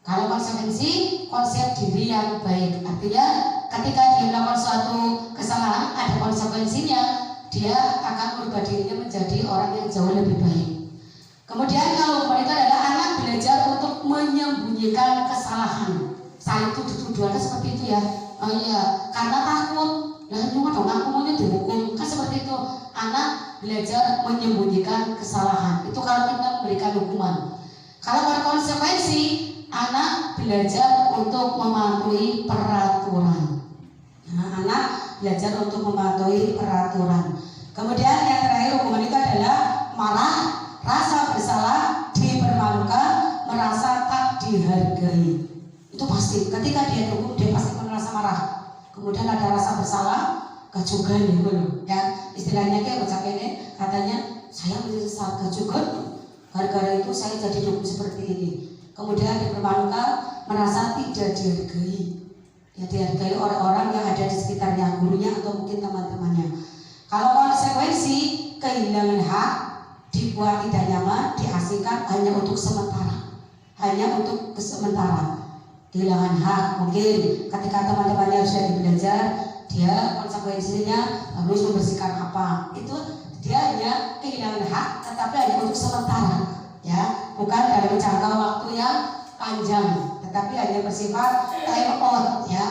Kalau konsekuensi, konsep diri yang baik. Artinya ketika dia melakukan suatu kesalahan, ada konsekuensinya, dia akan merubah dirinya menjadi orang yang jauh lebih baik. Kemudian kalau hukuman itu adalah anak belajar untuk menyembunyikan kesalahan. Saling tuduh-tuduhan seperti itu ya. Oh iya, karena takut. Lah cuma dong aku maunya dihukum. Kan seperti itu. Anak belajar menyembunyikan kesalahan. Itu kalau kita memberikan hukuman. Kalau berkonsekuensi, anak belajar untuk mematuhi peraturan. Nah, anak belajar untuk mematuhi peraturan. Kemudian yang terakhir hukuman itu adalah marah, rasa bersalah, dipermalukan, merasa tak dihargai. Itu pasti. Ketika dia dihukum, dia pasti merasa marah. Kemudian ada rasa bersalah, kejugan gitu, ya. Istilahnya kayak bocah ini katanya saya menyesal kejugan. Gara-gara itu saya jadi dihukum seperti ini. Kemudian dipermalukan, merasa tidak dihargai. Ya, dihargai orang-orang yang ada di sekitarnya, gurunya atau mungkin teman-temannya. Kalau konsekuensi, kehilangan hak, dibuat tidak nyaman, diasingkan hanya untuk sementara. Hanya untuk sementara. Kehilangan hak, mungkin ketika teman-temannya sudah belajar, dia konsekuensinya harus membersihkan apa. Itu dia hanya kehilangan hak, tetapi hanya untuk sementara. Ya, bukan dalam jangka waktu yang panjang, tetapi hanya bersifat time out, ya.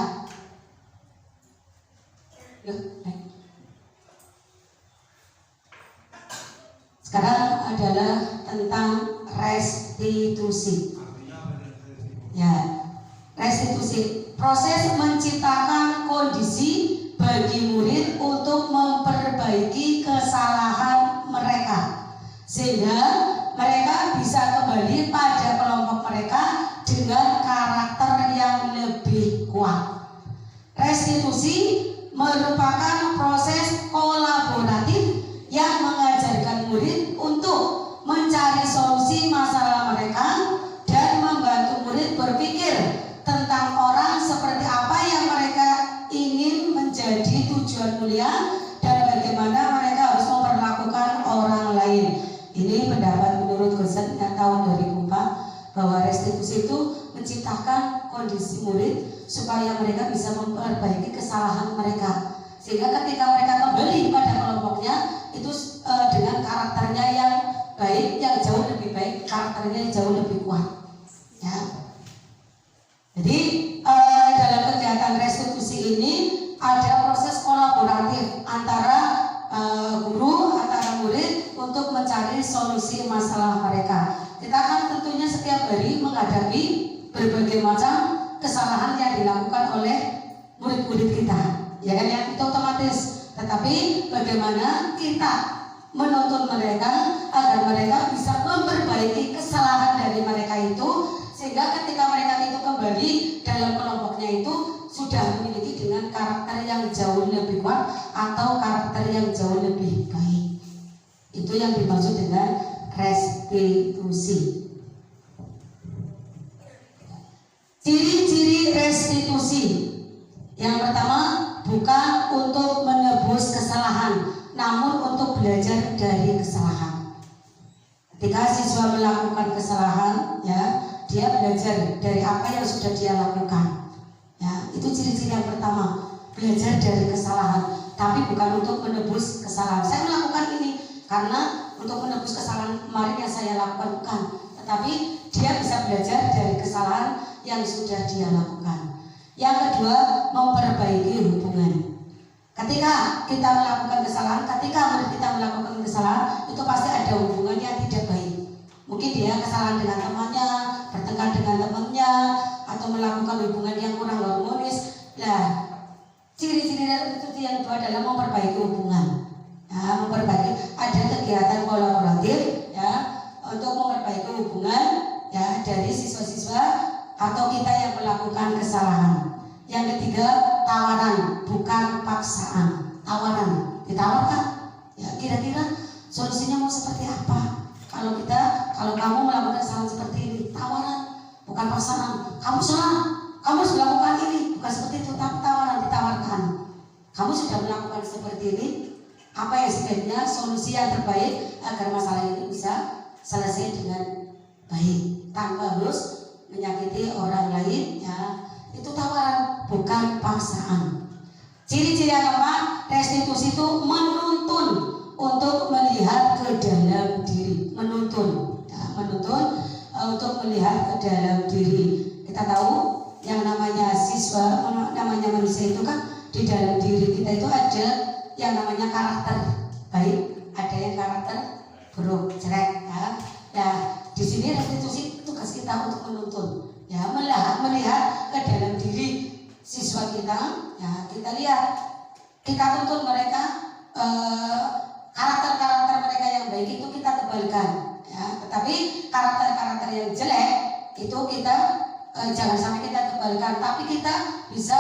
Sekarang adalah tentang restitusi. Ya, restitusi, proses menciptakan kondisi bagi murid untuk memperbaiki kesalahan mereka, sehingga mereka bisa kembali pada kelompok mereka dengan karakter yang lebih kuat. Restitusi merupakan proses kolaboratif yang mengajarkan murid untuk mencari solusi masalah mereka dan membantu murid berpikir tentang orang seperti apa yang mereka ingin menjadi tujuan mulia dan bagaimana mereka harus memperlakukan orang lain. Ini pendapat menurut Gosen tahun 2004 bahwa restitusi itu menciptakan kondisi murid supaya mereka bisa memperbaiki kesalahan mereka, sehingga ketika mereka kembali pada kelompoknya itu dengan karakternya yang baik, yang jauh lebih baik, karakternya yang jauh lebih kuat, ya. Jadi dalam kegiatan restitusi ini ada proses kolaboratif antara guru, antara murid untuk mencari solusi masalah mereka. Kita akan tentunya setiap hari menghadapi berbagai macam kesalahan yang dilakukan oleh murid-murid kita, ya kan, ya, itu otomatis. Tetapi bagaimana kita menuntun mereka agar mereka bisa memperbaiki kesalahan dari mereka itu, sehingga ketika mereka itu kembali dalam kelompoknya itu sudah memiliki dengan karakter yang jauh lebih kuat atau karakter yang jauh lebih baik. Itu yang dimaksud dengan restitusi. Ciri-ciri restitusi. Yang pertama, bukan untuk menebus kesalahan, namun untuk belajar dari kesalahan. Ketika siswa melakukan kesalahan, ya, dia belajar dari apa yang sudah dia lakukan. Ya, itu ciri-ciri yang pertama, belajar dari kesalahan, tapi bukan untuk menebus kesalahan. Saya melakukan ini karena untuk menebus kesalahan kemarin yang saya lakukan, bukan. Tetapi dia bisa belajar dari kesalahan yang sudah dia lakukan. Yang kedua, memperbaiki hubungan. Ketika kita melakukan kesalahan, ketika murid kita melakukan kesalahan, itu pasti ada hubungan yang tidak baik. Mungkin dia kesalahan dengan temannya, bertengkar dengan temannya, atau melakukan hubungan yang kurang harmonis. Nah, ciri-ciri itu yang kedua adalah memperbaiki hubungan. Nah, memperbaiki, ada kegiatan kolaboratif, ya, untuk memperbaiki hubungan, ya, dari siswa-siswa atau kita yang melakukan kesalahan. Yang ketiga, tawaran, bukan paksaan. Tawaran, ditawarkan. Ya, kira-kira solusinya mau seperti apa? Kalau kamu melakukan kesalahan seperti ini, tawaran, bukan paksaan. Kamu salah, kamu harus melakukan ini, bukan seperti itu, tapi tawaran, ditawarkan. Kamu sudah melakukan seperti ini, apa yang sebaiknya solusi yang terbaik agar masalah ini bisa selesai dengan baik tanpa harus menyakiti orang lain, ya. Itu tawaran, bukan paksaan. Ciri-ciri yang keempat, restitusi itu menuntun untuk melihat ke dalam diri, menuntun, ya, menuntun untuk melihat ke dalam diri. Kita tahu yang namanya siswa, namanya manusia itu kan di dalam diri kita itu ada yang namanya karakter baik, ada yang karakter buruk, jelek, ya. Ya, di sini restitusi tugas kita untuk menuntun, ya, melihat ke dalam diri siswa kita, ya, kita lihat, kita tuntun mereka, karakter-karakter mereka yang baik itu kita tebalkan, ya. Tetapi karakter-karakter yang jelek itu kita jangan sampai kita tebalkan, tapi kita bisa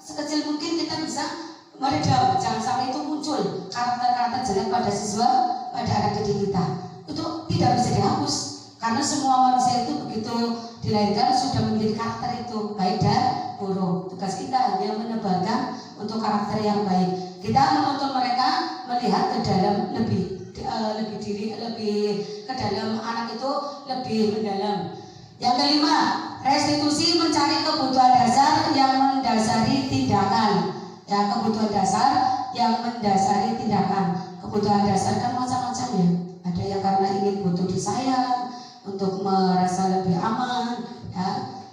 sekecil mungkin kita bisa meredam, jangan sampai itu muncul karakter-karakter jelek pada siswa, pada anak didik kita. Itu tidak bisa dihapus, karena semua manusia itu begitu dilahirkan sudah memiliki karakter itu, baik dan buruk. Tugas kita hanya menebarkan untuk karakter yang baik. Kita menuntun mereka melihat ke dalam lebih ke dalam anak itu lebih mendalam. Yang kelima, restitusi mencari kebutuhan dasar yang mendasari tindakan. Ya, kebutuhan dasar yang mendasari tindakan. Kebutuhan dasar kan macam-macam, ya. Ada yang karena ingin butuh disayang, untuk merasa lebih aman, ya.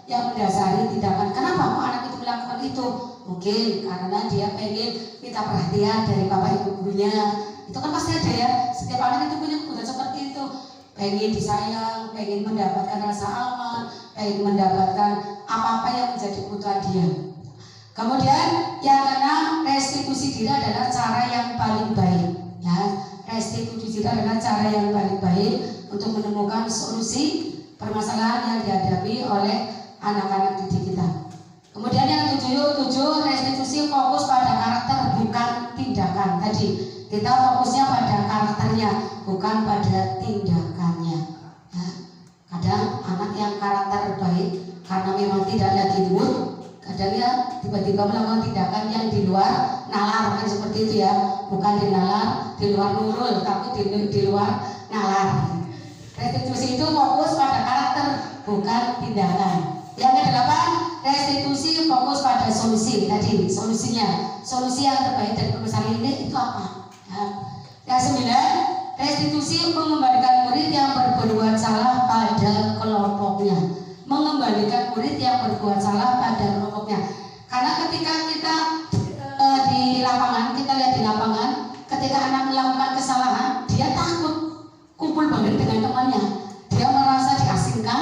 Yang mendasari tindakan. Kenapa kok anak itu melakukan itu? Mungkin karena dia pengen minta perhatian dari bapak ibu gurunya. Itu kan pasti ada, ya. Setiap anak itu punya kebutuhan seperti itu. Pengen disayang, pengen mendapatkan rasa aman, pengen mendapatkan apa-apa yang menjadi kebutuhan dia. Kemudian yang keenam, restitusi diri adalah cara yang paling baik, ya. Restitusi diri adalah cara yang paling baik untuk menemukan solusi permasalahan yang dihadapi oleh anak-anak didik kita. Kemudian yang tujuh, restitusi fokus pada karakter bukan tindakan. Tadi kita fokusnya pada karakternya, bukan pada tindakannya. Ya. Kadang anak yang karakter baik karena memang tidak lagi mood, kadang ya tiba-tiba melakukan tindakan yang di luar nalar, kan seperti itu, ya. Bukan di nalar, di luar nurul, tapi di luar nalar. Restitusi itu fokus pada karakter, bukan tindakan. Yang kedelapan, restitusi fokus pada solusi. Tadi solusinya, solusi yang terbaik dari permasalahan ini itu apa? Ya. Yang sembilan, restitusi mengembalikan murid yang berbuat salah pada kelompoknya. Mengembalikan murid yang berbuat salah pada kelompoknya. Karena ketika kita di lapangan, kita lihat di lapangan, ketika anak melakukan kesalahan, dia takut kumpul bareng dengan temannya. Dia merasa diasingkan,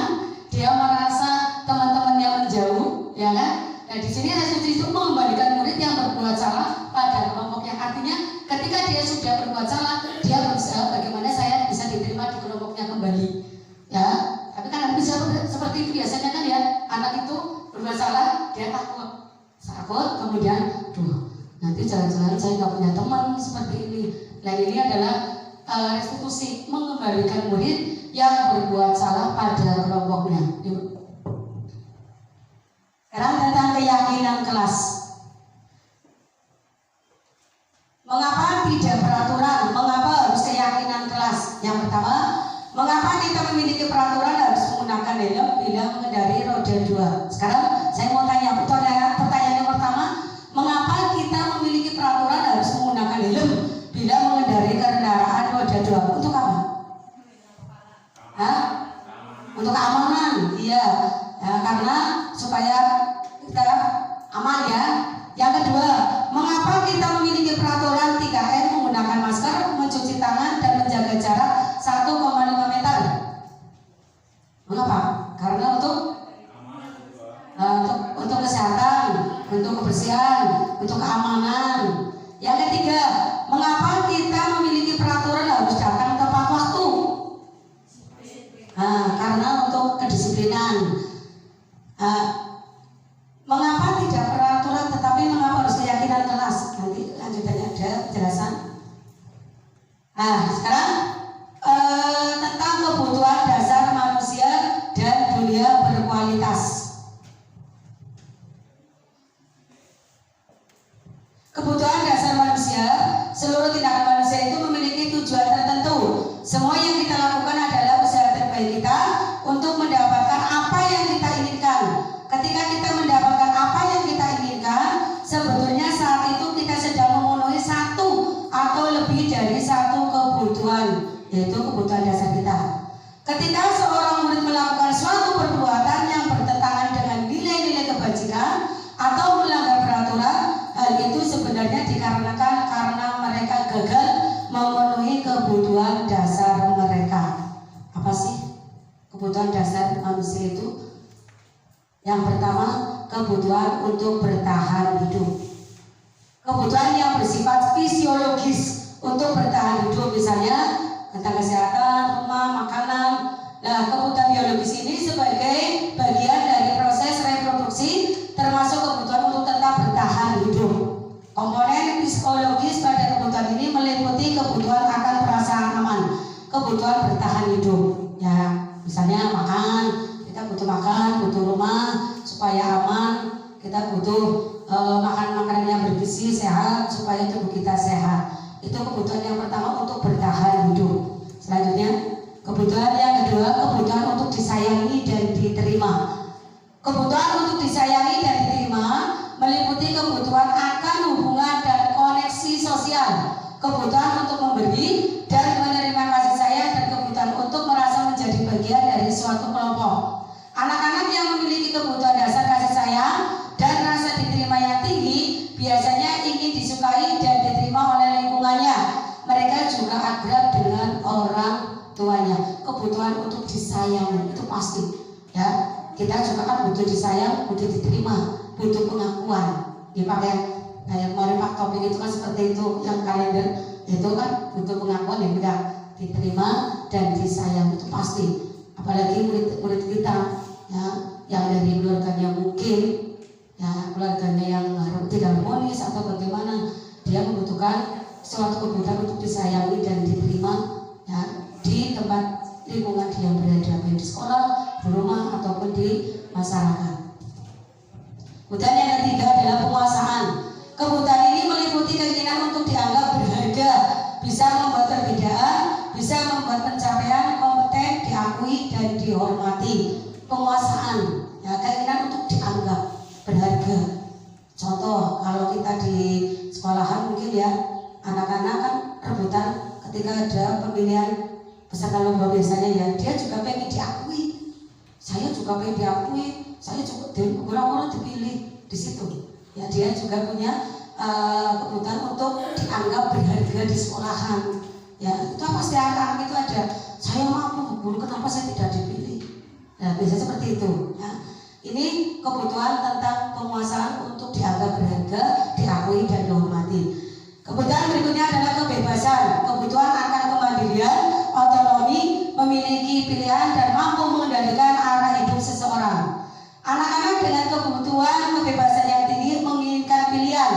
dia merasa teman-temannya menjauh, ya kan? Nah, di sini restitusi itu mengembalikan murid yang berbuat salah pada kelompoknya. Artinya, ketika dia sudah berbuat salah, dia berusaha bagaimana saya bisa diterima di kelompoknya kembali, ya. Tapi kan bisa seperti itu biasanya, kan, ya. Anak itu berbuat salah, dia takut, kemudian, nanti jangan-jangan saya nggak punya teman seperti ini. Nah, ini adalah restitusi, mengembalikan murid yang berbuat salah pada kelompoknya. Sekarang tentang keyakinan kelas. Mengapa tidak peraturan? Mengapa harus keyakinan kelas? Yang pertama, mengapa kita memiliki peraturan harus menggunakan helm bila mengendari roda 2? Sekarang saya mau tanya, pertanyaan yang pertama, mengapa kita memiliki peraturan harus menggunakan helm bila mengendari kendaraan roda 2? Untuk apa? Untuk keamanan, iya. Ya, karena supaya kita aman, ya. Yang kedua, mengapa kita memiliki peraturan 3M, menggunakan masker, mencuci tangan, dan menjaga jarak 1,5 meter? Mengapa? Karena untuk kesehatan, untuk kebersihan, untuk keamanan. Yang ketiga, mengapa kita memiliki peraturan harus datang tepat waktu? Karena untuk kedisiplinan kebutuhan dasar kita. Ketika seorang murid melakukan suatu perbuatan yang bertentangan dengan nilai-nilai kebajikan atau melanggar peraturan, hal itu sebenarnya dikarenakan karena mereka gagal memenuhi kebutuhan dasar mereka. Apa sih kebutuhan dasar manusia itu? Yang pertama, kebutuhan untuk bertahan hidup. Kebutuhan yang bersifat fisiologis untuk bertahan hidup, misalnya tentang kesehatan, rumah, makanan. Nah, kebutuhan biologis ini sebagai bagian dari proses reproduksi, termasuk kebutuhan untuk tetap bertahan hidup. Komponen psikologis pada kebutuhan ini meliputi kebutuhan akan perasaan aman, kebutuhan bertahan hidup. Ya, misalnya makan, kita butuh makan, butuh rumah supaya aman, kita butuh makan makanan yang bergizi, sehat supaya tubuh kita sehat. Itu kebutuhan yang pertama untuk bertahan hidup. Selanjutnya, kebutuhan yang kedua, kebutuhan untuk disayangi dan diterima. Kebutuhan untuk disayangi dan diterima meliputi kebutuhan akan hubungan dan koneksi sosial, kebutuhan untuk memberi dan menerima kasih sayang, dan kebutuhan untuk merasa menjadi bagian dari suatu kelompok. Anak-anak yang memiliki kebutuhan dasar kasih sayang dan rasa diterima yang tinggi biasanya ingin disukai dan diterima oleh lingkungannya. Mereka juga akrab dengan orang tuanya. Kebutuhan untuk disayang itu pasti, ya. Kita juga kan butuh disayang, butuh diterima, butuh pengakuan. Dipakai kayak kemarin Pak Topik itu kan seperti itu, yang kalender itu kan butuh pengakuan, yang kita diterima dan disayang itu pasti. Apalagi murid-murid kita, ya, yang dari keluarganya mungkin, ya, keluarganya yang tidak harmonis atau bagaimana, dia membutuhkan suatu kebutuhan untuk disayangi dan diterima, ya, di tempat lingkungan dia berada, baik di sekolah, di rumah ataupun di masyarakat. Kemudian yang ketiga adalah penguasaan. Kebutuhan ini meliputi keinginan untuk dianggap berharga, bisa membuat perbedaan, bisa membuat pencapaian kompeten diakui dan dihormati. Penguasaan, ya, keinginan untuk dianggap berharga. Contoh, kalau kita di sekolahan mungkin ya, anak-anak kan rebutan ketika ada pemilihan peserta lomba biasanya, ya, dia juga pengen diakui. Saya juga pengen diakui, saya juga orang-orang dipilih di situ. Ya, dia juga punya kebutuhan untuk dianggap berharga di sekolahan. Ya, itu pasti anak-anak itu ada. Saya mampu, guru, kenapa saya tidak dipilih? Nah, biasanya seperti itu. Ya. Ini kebutuhan tentang penguasaan untuk dianggap berharga, diakui dan dihormati. Kebutuhan berikutnya adalah kebebasan. Kebutuhan akan kemandirian, otonomi, memiliki pilihan dan mampu mengendalikan arah hidup seseorang. Anak-anak dengan kebutuhan kebebasan yang tinggi menginginkan pilihan.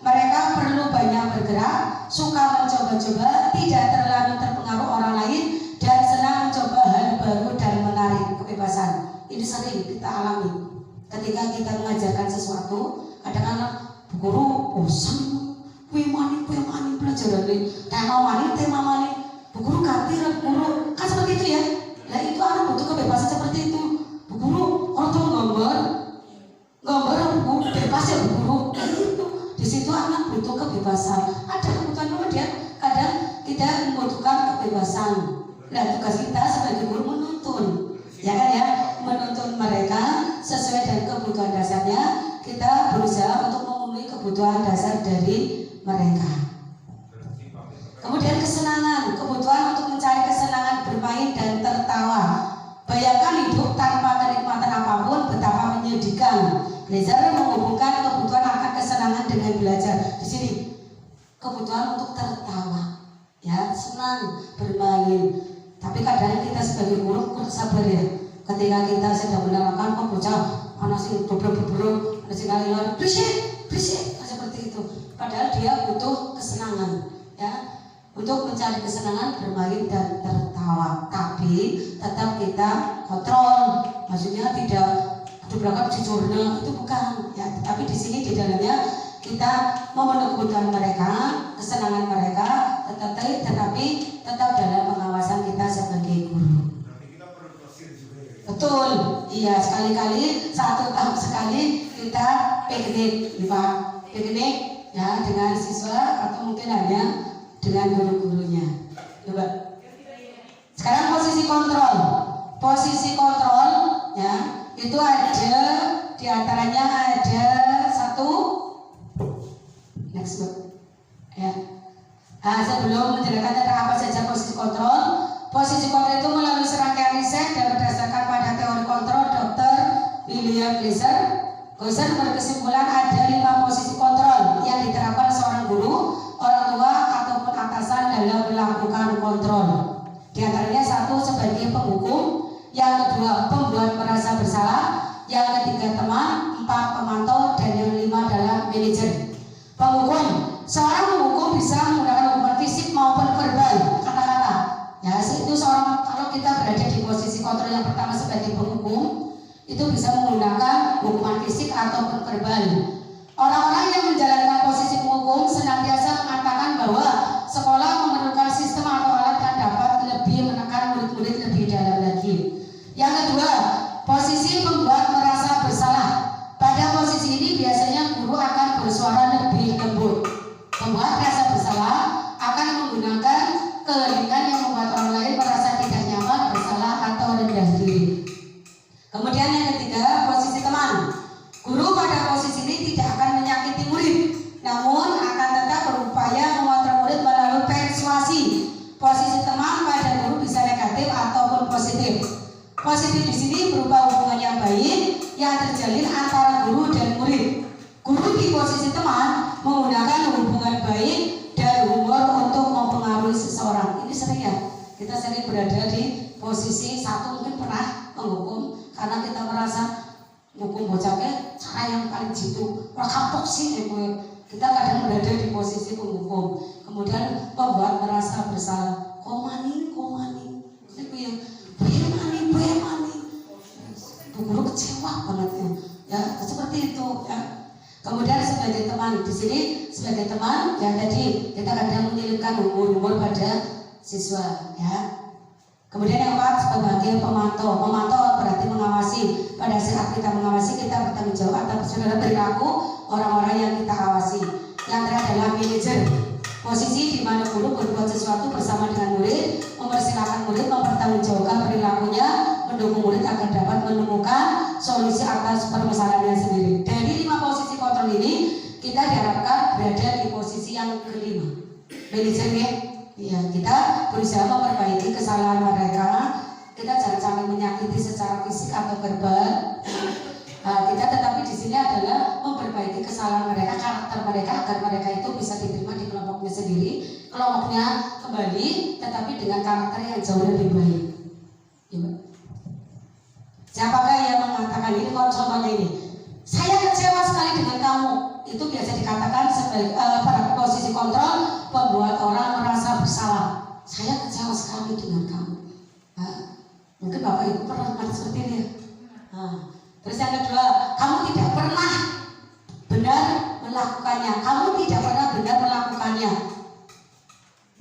Mereka perlu banyak bergerak, suka mencoba-coba, tidak terlalu terpengaruh orang lain, dan senang mencoba hal baru dan menarik. Kebebasan ini sering kita alami ketika kita mengajarkan sesuatu. Kadang-kadang guru bosan, kue mani pelajaran ini, tema mani, bu guru ganti, guru kan seperti itu ya. Nah, itu anak butuh kebebasan seperti itu. Bu guru, orang tua gambar bu bebas ya bu guru. Nah, itu di situ anak butuh kebebasan. Ada kebutuhan kemudian kadang kita membutuhkan kebebasan. Nah, tugas kita sebagai guru menuntun, ya kan ya, menuntun mereka sesuai dengan kebutuhan dasarnya. Kita berusaha untuk memenuhi kebutuhan dasar dari mereka. Kemudian kesenangan, kebutuhan untuk mencari kesenangan bermain dan tertawa. Bayangkan hidup tanpa kenikmatan apapun betapa menyedihkan. Belajar menghubungkan kebutuhan akan kesenangan dengan belajar. Di sini kebutuhan untuk tertawa, ya, senang bermain. Tapi kadang kita sebagai guru kurang sabar ya. Ketika kita sedang menerangkan, kok bocah panas itu dobrok-dobrok, ada sekali berisik, seperti itu. Padahal dia butuh kesenangan, ya, untuk mencari kesenangan bermain dan tertawa. Tapi tetap kita kontrol, maksudnya tidak berangkat jujurnya, itu bukan, ya. Tapi di sini di dalamnya kita memenuhi kebutuhan mereka, kesenangan mereka, tetapi tetap dalam pengawasan kita sebagai guru. Betul, iya, sekali-kali 1 tahun sekali kita piknik, Pak, piknik, ya, dengan siswa atau mungkin hanya dengan guru-gurunya. Coba. Sekarang posisi kontrol. Posisi kontrol ya, itu ada diantaranya ada satu. Next ya. Sebelum menjelaskan tentang apa saja posisi kontrol itu melalui serangkaian riset dan berdasarkan pada teori kontrol Dr. William Glasser berkesimpulan ada 5 posisi kontrol yang diterapkan seorang guru, orang tua ataupun atasan dalam melakukan kontrol. Di antaranya 1 sebagai penghukum, yang kedua pembuat merasa bersalah, yang ketiga teman, 4 pemantau, dan yang 5 adalah manajer. Penghukum, seorang penghukum bisa menggunakan hukuman fisik maupun verbal, kata-kata. Ya, itu seorang, kalau kita berada di posisi kontrol yang pertama sebagai penghukum, itu bisa menggunakan hukuman fisik ataupun verbal. Orang-orang yang menjalankan posisi penghukum senantiasa mengatakan bahwa sekolah memerlukan sistem atau alat yang dapat lebih menekan murid-murid lebih dalam lagi. Yang kedua, posisi pembuat merasa bersalah. Pada posisi ini biasanya guru akan bersuara lebih lembut. Pembuat merasa bersalah akan menggunakan keheningan yang membuat orang lain merasa tidak nyaman, bersalah atau rendah diri. Kemudian yang ketiga, posisi teman. Guru pada posisi ini tidak akan menyakiti murid, namun akan tetap berupaya mengontrol murid melalui persuasi. Posisi teman pada guru bisa negatif ataupun positif. Positif di sini berupa hubungan yang baik yang terjalin antara guru dan murid. Guru di posisi teman menggunakan hubungan baik dan humor untuk mempengaruhi seseorang. Ini sering ya, kita sering berada di posisi satu, mungkin pernah menghukum karena kita merasa hukum bocahnya cara yang paling jitu, wah kapok sih kita kadang berada di posisi penghukum. Kemudian pembuat merasa bersalah, komani itu yang bemani guru kecewa banget ya, seperti itu ya. Kemudian sebagai teman, di sini sebagai teman ya, tadi kita kadang menyelipkan humor pada siswa ya. Kemudian yang keempat sebagai pemantau. Pemantau berarti mengawasi. Pada saat kita mengawasi, kita bertanggung jawab atas perilaku orang-orang yang kita awasi. Yang terakhir adalah manajer. Posisi di mana guru berbuat sesuatu bersama dengan murid, mempersilahkan murid mempertanggungjawabkan perilakunya, mendukung murid agar dapat menemukan solusi atas permasalahannya sendiri. Dari 5 posisi kontrol ini, kita diharapkan berada di posisi yang kelima. Manajer ya, kita berusaha memperbaiki kesalahan mereka. Kita jangan sampai menyakiti secara fisik atau verbal. Kita tetapi di sini adalah memperbaiki kesalahan mereka, karakter mereka, agar mereka itu bisa diterima di kelompoknya sendiri, kelompoknya kembali, tetapi dengan karakter yang jauh lebih baik. Ya, siapakah yang mengatakan ini? Contohnya ini, saya kecewa sekali dengan kamu. Itu biasa dikatakan sebagai pada posisi kontrol, membuat orang merasa bersalah. Saya kecewa sekali dengan kamu. Mungkin Bapak Ibu pernah seperti ini ya. Terus yang kedua, kamu tidak pernah benar melakukannya. Kamu tidak pernah benar melakukannya.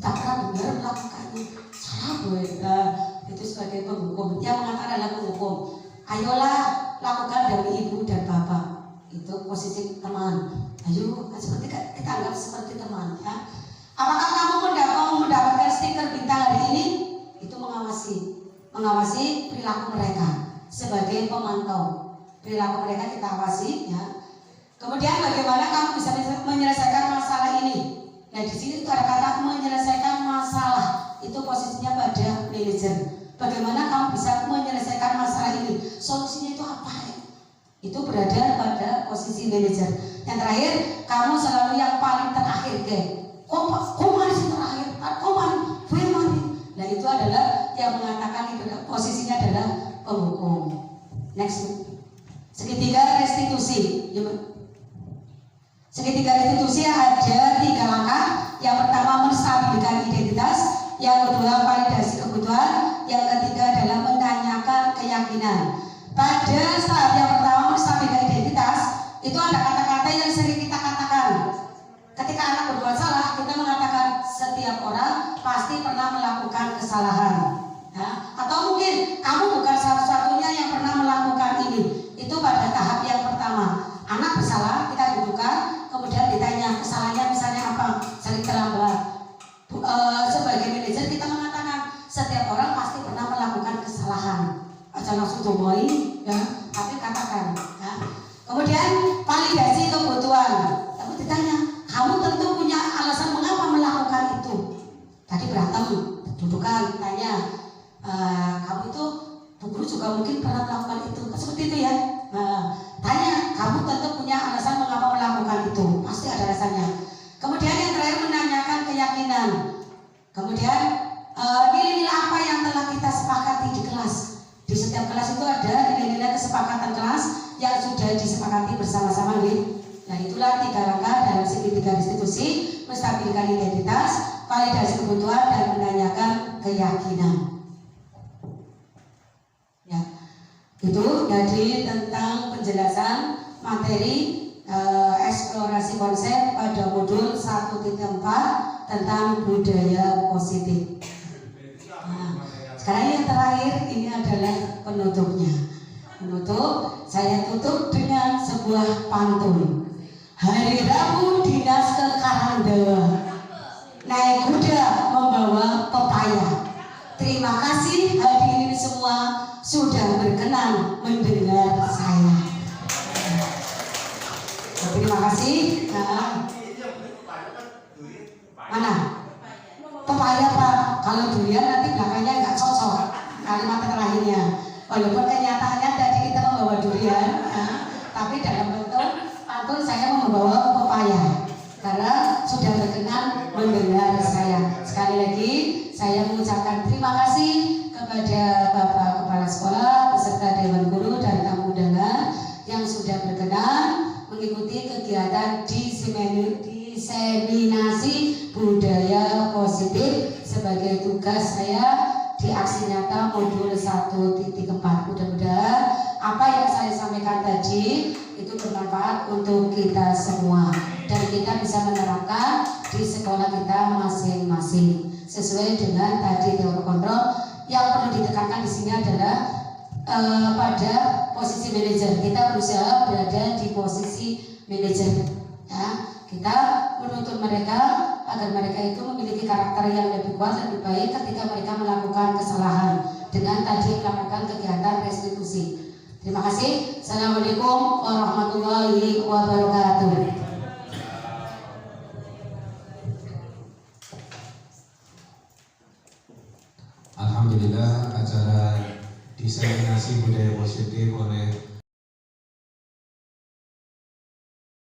Tak pernah benar melakukannya. Salah gue. Itu sebagai penghukum. Yang mengatakan adalah penghukum. Ayolah lakukan dari ibu dan bapak. Itu posisi teman. Ayo, seperti kita anggap seperti teman. Ya. Apakah kamu mendapatkan stiker bintang hari ini? Itu mengawasi perilaku mereka sebagai pemantau. Perilaku mereka kita awasi, ya. Kemudian bagaimana kamu bisa menyelesaikan masalah ini? Nah, di sini ada kata menyelesaikan masalah. Itu posisinya pada manajer. Bagaimana kamu bisa menyelesaikan masalah ini? Solusinya itu apa? Itu berada pada posisi manajer. Yang terakhir, kamu selalu yang paling terakhir, Komani terakhir, Komani. Nah, itu adalah yang mengatakan itu posisinya adalah penghukum. Next. Segitiga restitusi. Segitiga restitusi ada 3 langkah. Yang pertama menstabilkan identitas, yang kedua validasi kebutuhan, yang ketiga adalah menanyakan keyakinan. Pada tahap yang pertama menstabilkan identitas, itu ada kata-kata yang sering kita katakan. Ketika anak berbuat salah, kita mengatakan setiap orang pasti pernah melakukan kesalahan. Ya. Atau mungkin kamu bukan satu-satunya yang pernah melakukan ini. Itu pada tahap yang pertama. Anak bersalah, kita dudukkan, kemudian ditanya kesalahannya misalnya apa, sering terlambat. Sebagai manajer kita mengatakan kesalahan. Aja langsung domoi, ya, tapi katakan. Ya. Kemudian validasi kebutuhan. Kamu ditanya, kamu tentu punya alasan mengapa melakukan itu. Tadi berantem, dudukan, tanya, kamu itu, Bu Guru juga mungkin pernah melakukan itu, seperti itu ya. Tanya, kamu tentu punya alasan mengapa melakukan itu, pasti ada alasannya. Kemudian yang terakhir menanyakan keyakinan. Kemudian nilai-nilai apa yang telah kita sepakati di kelas. Di setiap kelas itu ada nilai-nilai kesepakatan kelas yang sudah disepakati bersama-sama. Nah itulah 3 langkah dalam segitiga restitusi: menstabilkan identitas, validasi kebutuhan, dan menanyakan keyakinan. Ya, itu jadi tentang penjelasan materi eksplorasi konsep pada modul 1.4 tentang budaya positif. Nah, sekarang yang terakhir ini adalah penutupnya. Penutup, saya tutup dengan sebuah pantun. Hari Rabu dinas ke Karangdawa, naik kuda membawa pepaya. Terima kasih hadirin semua sudah berkenan mendengar saya. Terima kasih. Mana? Pepaya Pak. Kalau durian nanti belakangnya nggak cocok kalimat terakhirnya. Walaupun kenyataannya tadi kita membawa durian, tapi dalam bentuk pantun saya membawa pepaya karena sudah berkenan mendengar saya. Sekali lagi saya mengucapkan terima kasih kepada Bapak Kepala Sekolah beserta Dewan Guru dan tamu undangan yang sudah berkenan mengikuti kegiatan diseminasi budaya positif sebagai tugas saya di aksi nyata modul 1.4. Mudah-mudahan apa yang saya sampaikan tadi itu bermanfaat untuk kita semua dan kita bisa menerapkan di sekolah kita masing-masing sesuai dengan tadi teori kontrol. Yang perlu ditekankan di sini adalah pada posisi manajer. Kita berusaha berada di posisi manajer. Ya, kita menuntut mereka agar mereka itu memiliki karakter yang lebih kuat, lebih baik ketika mereka melakukan kesalahan dengan tadi melakukan kegiatan restitusi. Terima kasih. Assalamualaikum warahmatullahi wabarakatuh. Alhamdulillah, acara diseminasi budaya positif oleh